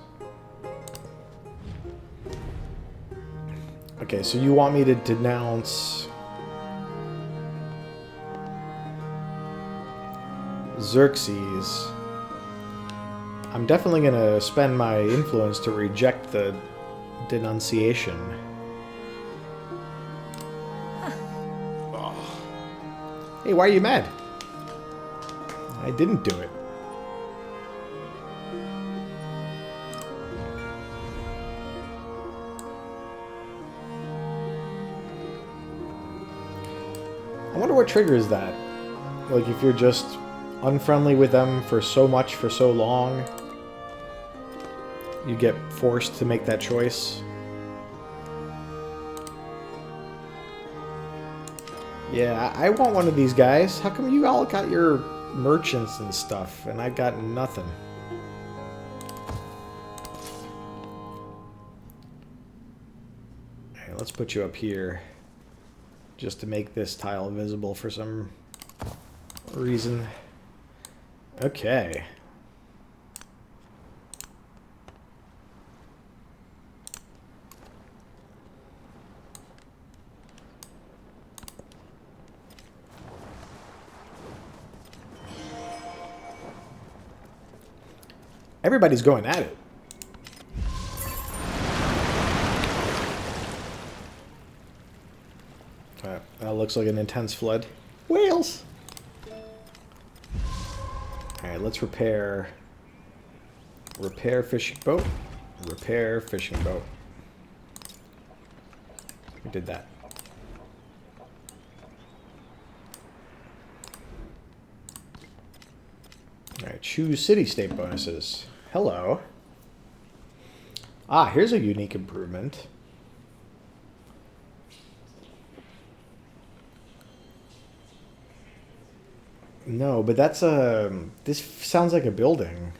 Okay, so you want me to denounce Xerxes. I'm definitely going to spend my influence to reject the denunciation. Oh. Hey, why are you mad? I didn't do it. I wonder what triggers that. Like, if you're just unfriendly with them for so much for so long, you get forced to make that choice. Yeah, I want one of these guys. How come you all got your merchants and stuff, and I got nothing? Alright, let's put you up here. Just to make this tile visible for some reason. Okay. Everybody's going at it. That looks like an intense flood. Whales! Alright, let's repair fishing boat. Repair fishing boat. We did that. Alright, choose city-state bonuses. Hello. Ah, here's a unique improvement. No, but that's a... This sounds like a building.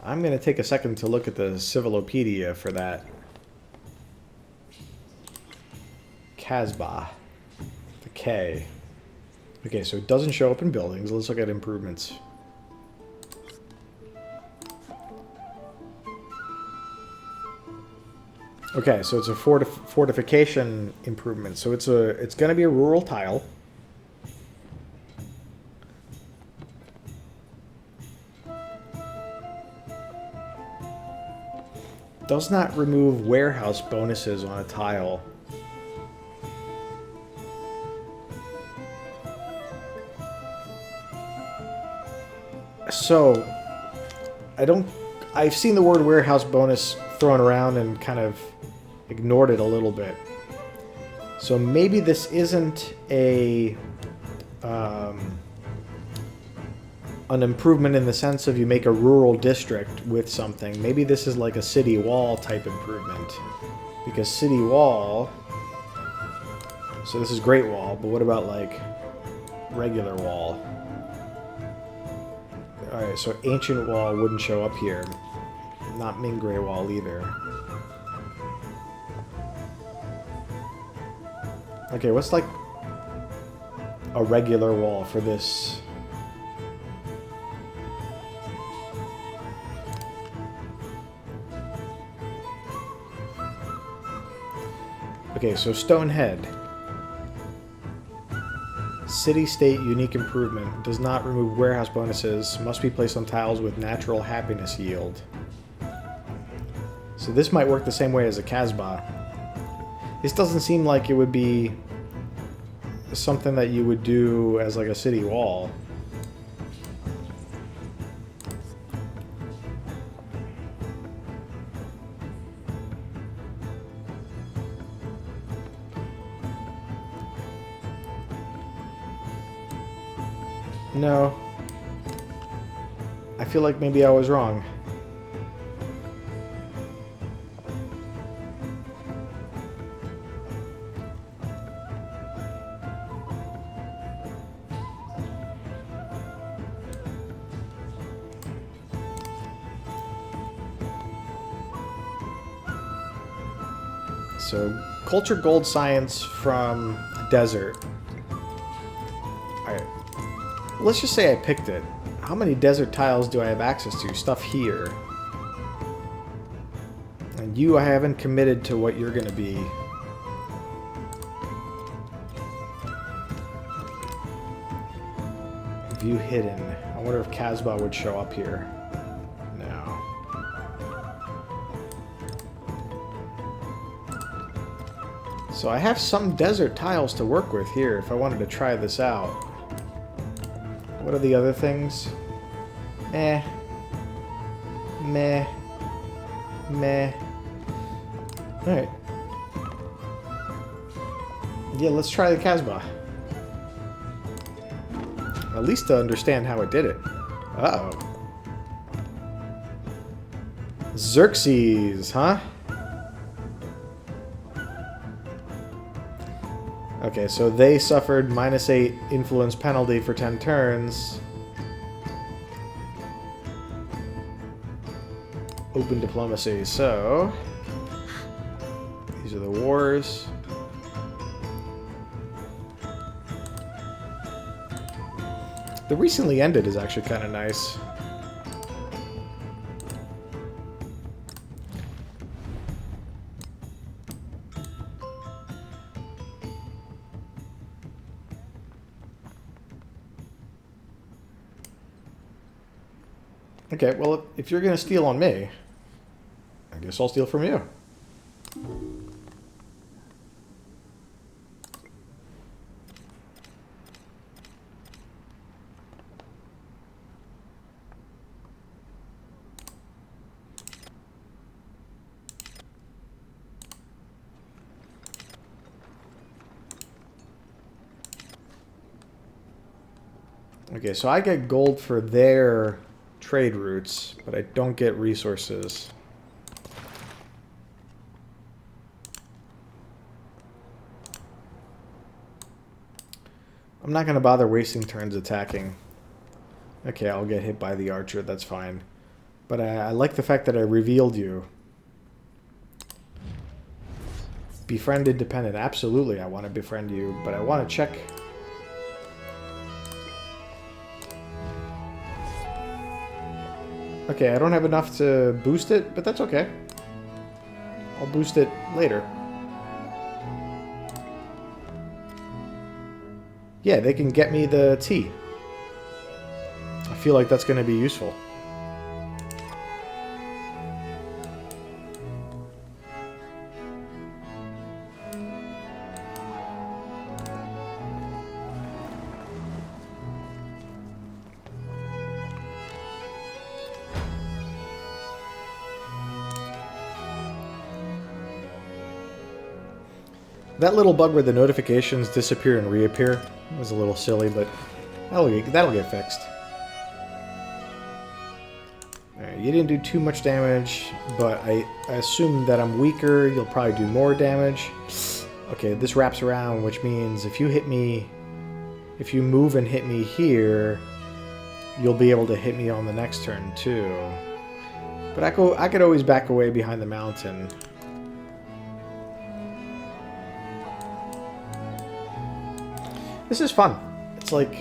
I'm going to take a second to look at the Civilopedia for that. Casbah. The K. Okay, so it doesn't show up in buildings. Let's look at improvements. Okay, so it's a fortification improvement. So it's going to be a rural tile. Does not remove warehouse bonuses on a tile. So, I've seen the word warehouse bonus thrown around and kind of ignored it a little bit. So maybe this isn't an improvement in the sense of you make a rural district with something. Maybe this is like a city wall type improvement. Because city wall... So this is Great Wall, but what about like regular wall? Alright, so ancient wall wouldn't show up here. Not Mingray wall either. Okay, what's like a regular wall for this? Okay, so Stonehead. City-state unique improvement. Does not remove warehouse bonuses. Must be placed on tiles with natural happiness yield. So this might work the same way as a Casbah. This doesn't seem like it would be something that you would do as like a city wall. No. I feel like maybe I was wrong. So, culture gold science from desert. Alright. Let's just say I picked it. How many desert tiles do I have access to? Stuff here. And you, I haven't committed to what you're going to be. View hidden. I wonder if Casbah would show up here. No. So I have some desert tiles to work with here if I wanted to try this out. What are the other things? Meh. Meh. Meh. Alright. Yeah, let's try the Casbah. At least to understand how it did it. Uh-oh. Xerxes, huh? Okay, so they suffered -8 influence penalty for 10 turns. Open diplomacy, so... These are the wars. The recently ended is actually kind of nice. Okay, well, if you're going to steal on me, I guess I'll steal from you. Okay, so I get gold for their trade routes, but I don't get resources. I'm not going to bother wasting turns attacking. Okay, I'll get hit by the archer, that's fine. But I like the fact that I revealed you. Befriend independent. Absolutely, I want to befriend you, but I want to check... Okay, I don't have enough to boost it, but that's okay. I'll boost it later. Yeah, they can get me the tea. I feel like that's going to be useful. That little bug where the notifications disappear and reappear was a little silly, but that'll get fixed. Alright, you didn't do too much damage, but I assume that I'm weaker, you'll probably do more damage. Okay, this wraps around, which means if you hit me... If you move and hit me here, you'll be able to hit me on the next turn, too. But I could always back away behind the mountain. This is fun. It's like...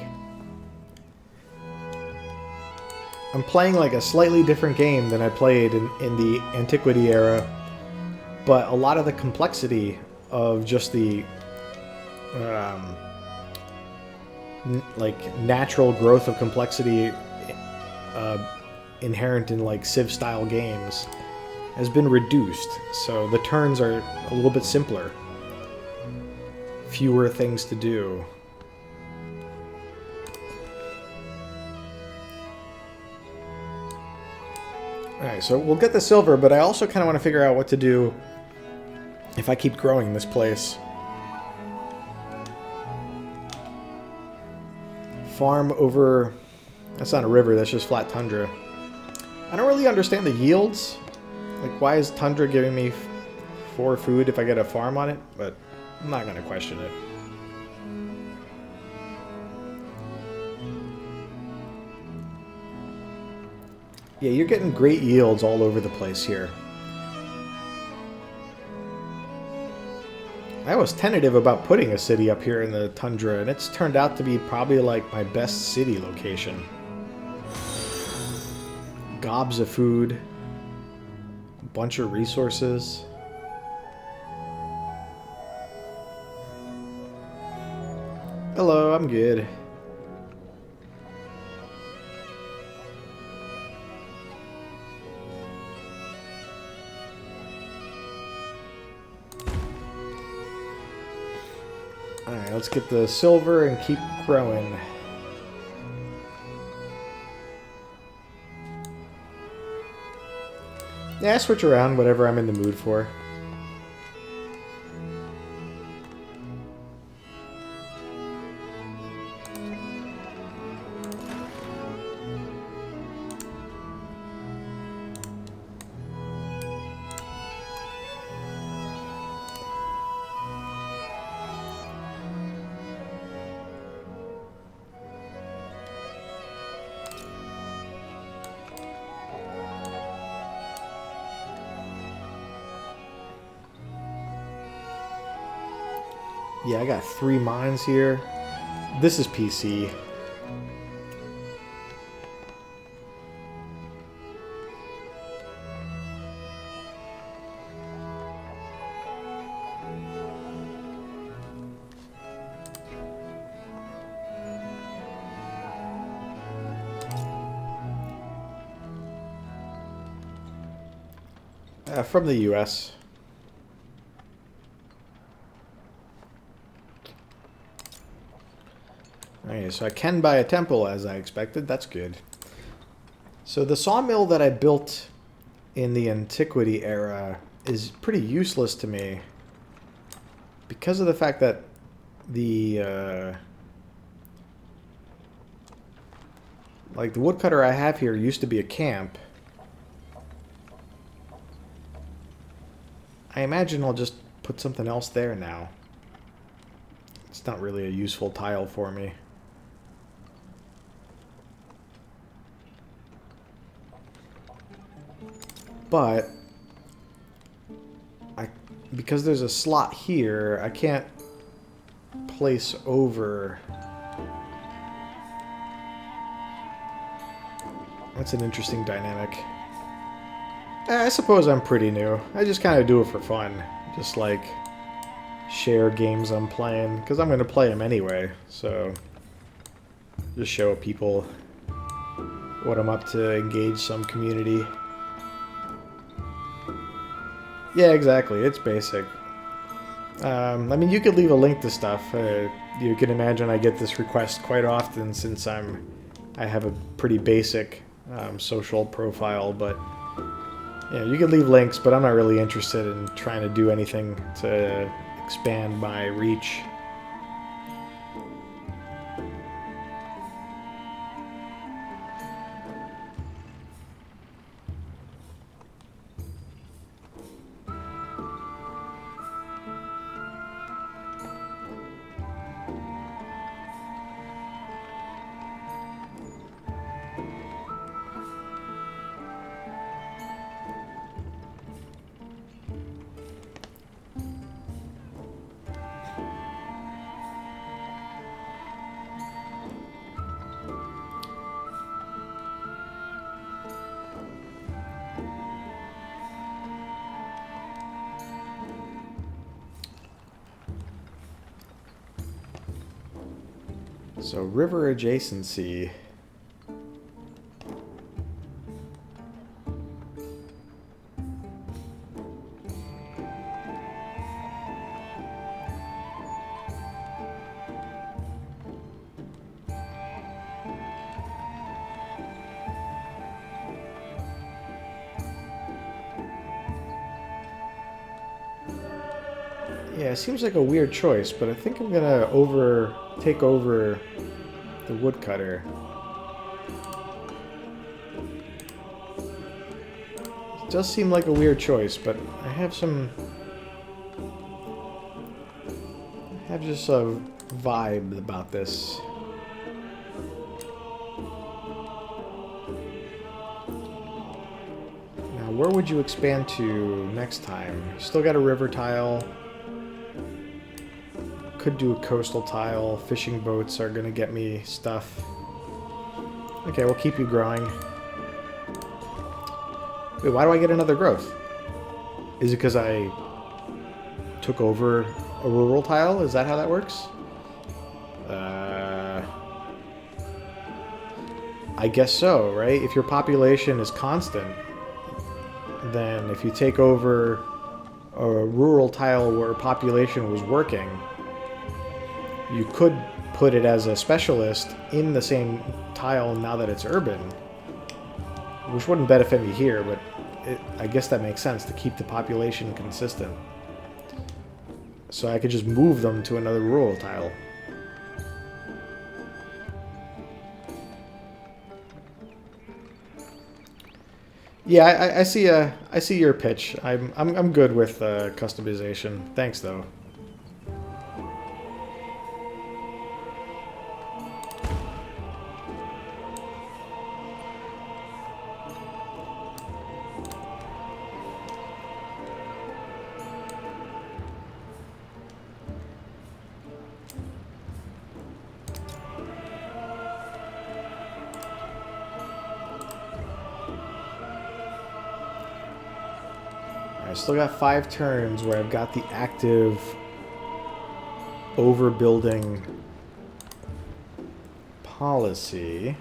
I'm playing like a slightly different game than I played in the Antiquity era. But a lot of the complexity of just the... like, natural growth of complexity inherent in, like, Civ-style games has been reduced. So the turns are a little bit simpler. Fewer things to do. Alright, so we'll get the silver, but I also kind of want to figure out what to do if I keep growing this place. Farm over... That's not a river, that's just flat tundra. I don't really understand the yields. Like, why is tundra giving me 4 food if I get a farm on it? But I'm not going to question it. Yeah, you're getting great yields all over the place here. I was tentative about putting a city up here in the tundra, and it's turned out to be probably like my best city location. Gobs of food. A bunch of resources. Hello, I'm good. Alright, let's get the silver and keep growing. Yeah, I switch around whatever I'm in the mood for. Yeah, I got 3 mines here. This is PC. From the US. Okay, so I can buy a temple as I expected. That's good. So the sawmill that I built in the Antiquity era is pretty useless to me because of the fact that the like the woodcutter I have here used to be a camp. I imagine I'll just put something else there now. It's not really a useful tile for me. But because there's a slot here, I can't place over. That's an interesting dynamic. I suppose I'm pretty new. I just kind of do it for fun. Just like share games I'm playing, because I'm going to play them anyway. So just show people what I'm up to, engage some community. Yeah, exactly. It's basic. I mean, you could leave a link to stuff. You can imagine I get this request quite often since I have a pretty basic social profile, but yeah, you can leave links, but I'm not really interested in trying to do anything to expand my reach. So, river adjacency. Yeah, it seems like a weird choice, but I think I'm gonna take over the woodcutter. It does seem like a weird choice, but I have just a vibe about this. Now, where would you expand to next time? Still got a river tile. Could do a coastal tile. Fishing boats are gonna get me stuff. Okay, we'll keep you growing. Wait, why do I get another growth? Is it because I took over a rural tile? Is that how that works? I guess so, right? If your population is constant, then if you take over a rural tile where population was working, you could put it as a specialist in the same tile now that it's urban, which wouldn't benefit me here, but I guess that makes sense to keep the population consistent. So I could just move them to another rural tile. Yeah, I see your pitch. I'm good with customization. Thanks though. I still got 5 turns where I've got the active overbuilding policy.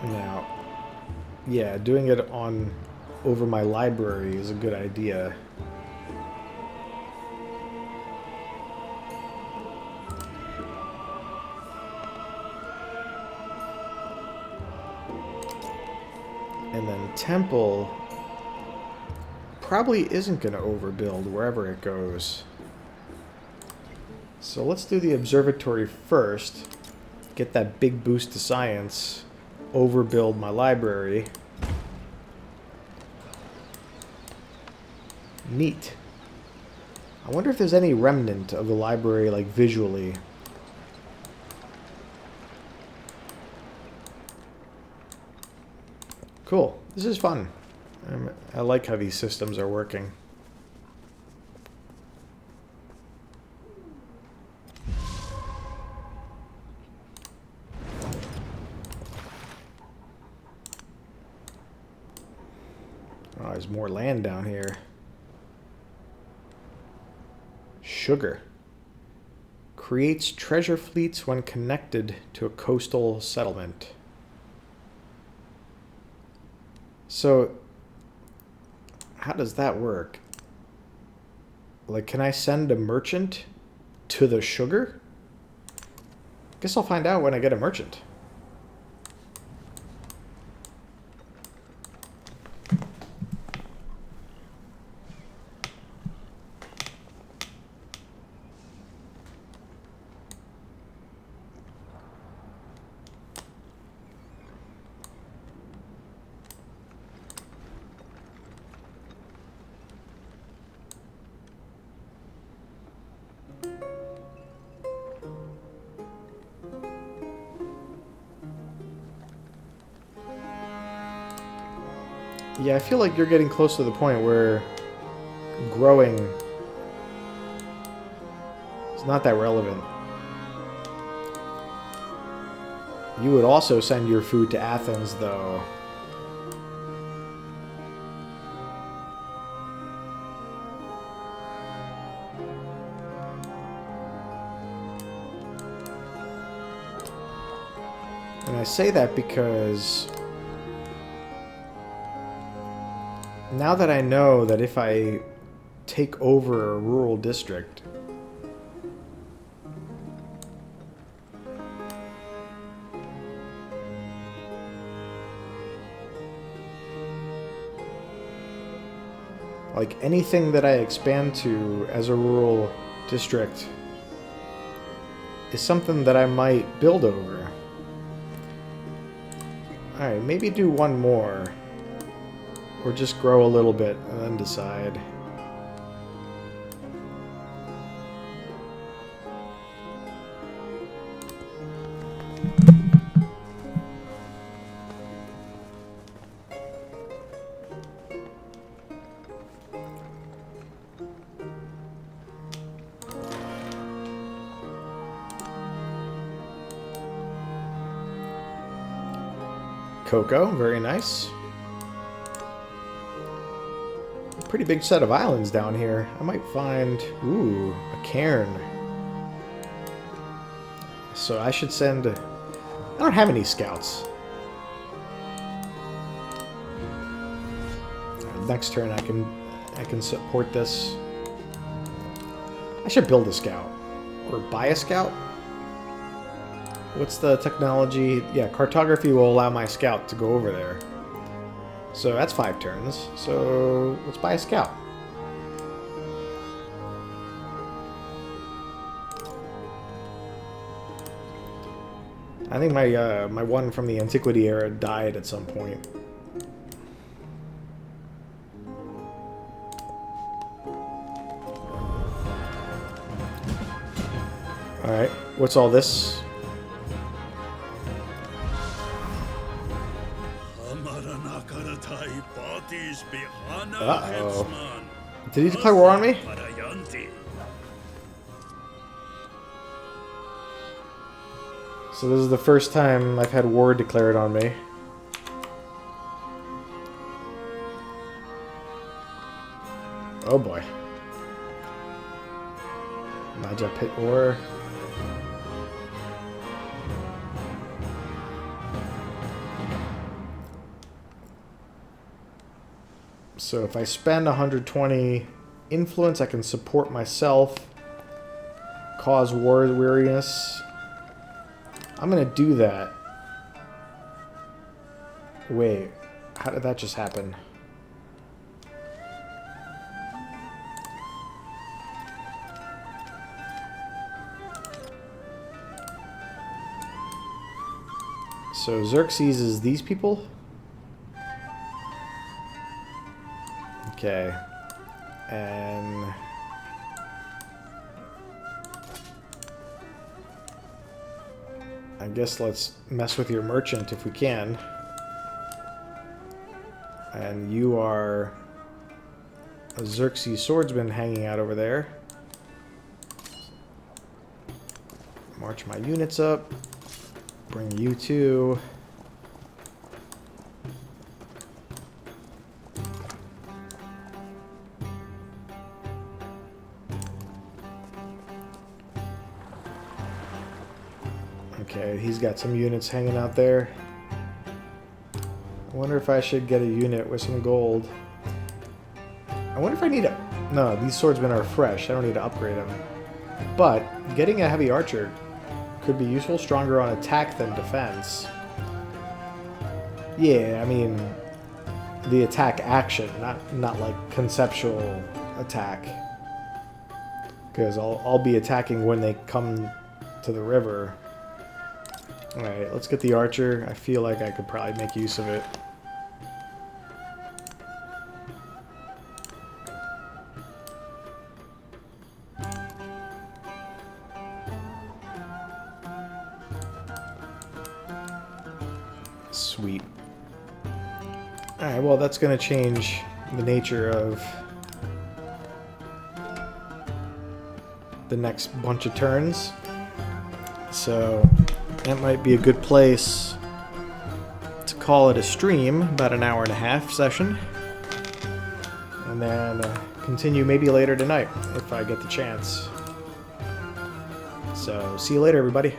Now, yeah, doing it on over my library is a good idea. And then temple probably isn't going to overbuild wherever it goes. So let's do the observatory first. Get that big boost to science. Overbuild my library. Neat. I wonder if there's any remnant of the library, like visually. Cool. This is fun. I like how these systems are working. Oh, there's more land down here. Sugar. Creates treasure fleets when connected to a coastal settlement. So, how does that work? Like, can I send a merchant to the sugar? Guess I'll find out when I get a merchant. Yeah, I feel like you're getting close to the point where growing is not that relevant. You would also send your food to Athens, though. And I say that because now that I know that if I take over a rural district, like anything that I expand to as a rural district is something that I might build over. Alright, maybe do one more. Or just grow a little bit and then decide. CoKo, very nice. Pretty big set of islands down here. I might find, ooh, a cairn. So I should send I don't have any scouts. Next turn I can support this. I should build a scout. Or buy a scout? What's the technology? Yeah, cartography will allow my scout to go over there. So that's 5 turns. So let's buy a scout. I think my my one from the Antiquity era died at some point. Alright, what's all this? Uh-oh. Did he declare war on me? So this is the first time I've had war declared on me. Oh boy. Maja Pit War. So if I spend 120 influence, I can support myself, cause war weariness. I'm gonna do that. Wait, how did that just happen? So Xerxes is these people? Okay. And I guess let's mess with your merchant if we can. And you are a Xerxes swordsman hanging out over there. March my units up. Bring you two. Okay, he's got some units hanging out there. I wonder if I should get a unit with some gold. I wonder if I need a... No, these swordsmen are fresh. I don't need to upgrade them. But getting a heavy archer could be useful. Stronger on attack than defense. Yeah, I mean... the attack action, not like conceptual attack. Because I'll be attacking when they come to the river. Alright, let's get the archer. I feel like I could probably make use of it. Sweet. Alright, well that's going to change the nature of the next bunch of turns. So that might be a good place to call it a stream, about an hour and a half session. And then continue maybe later tonight if I get the chance. So see you later, everybody.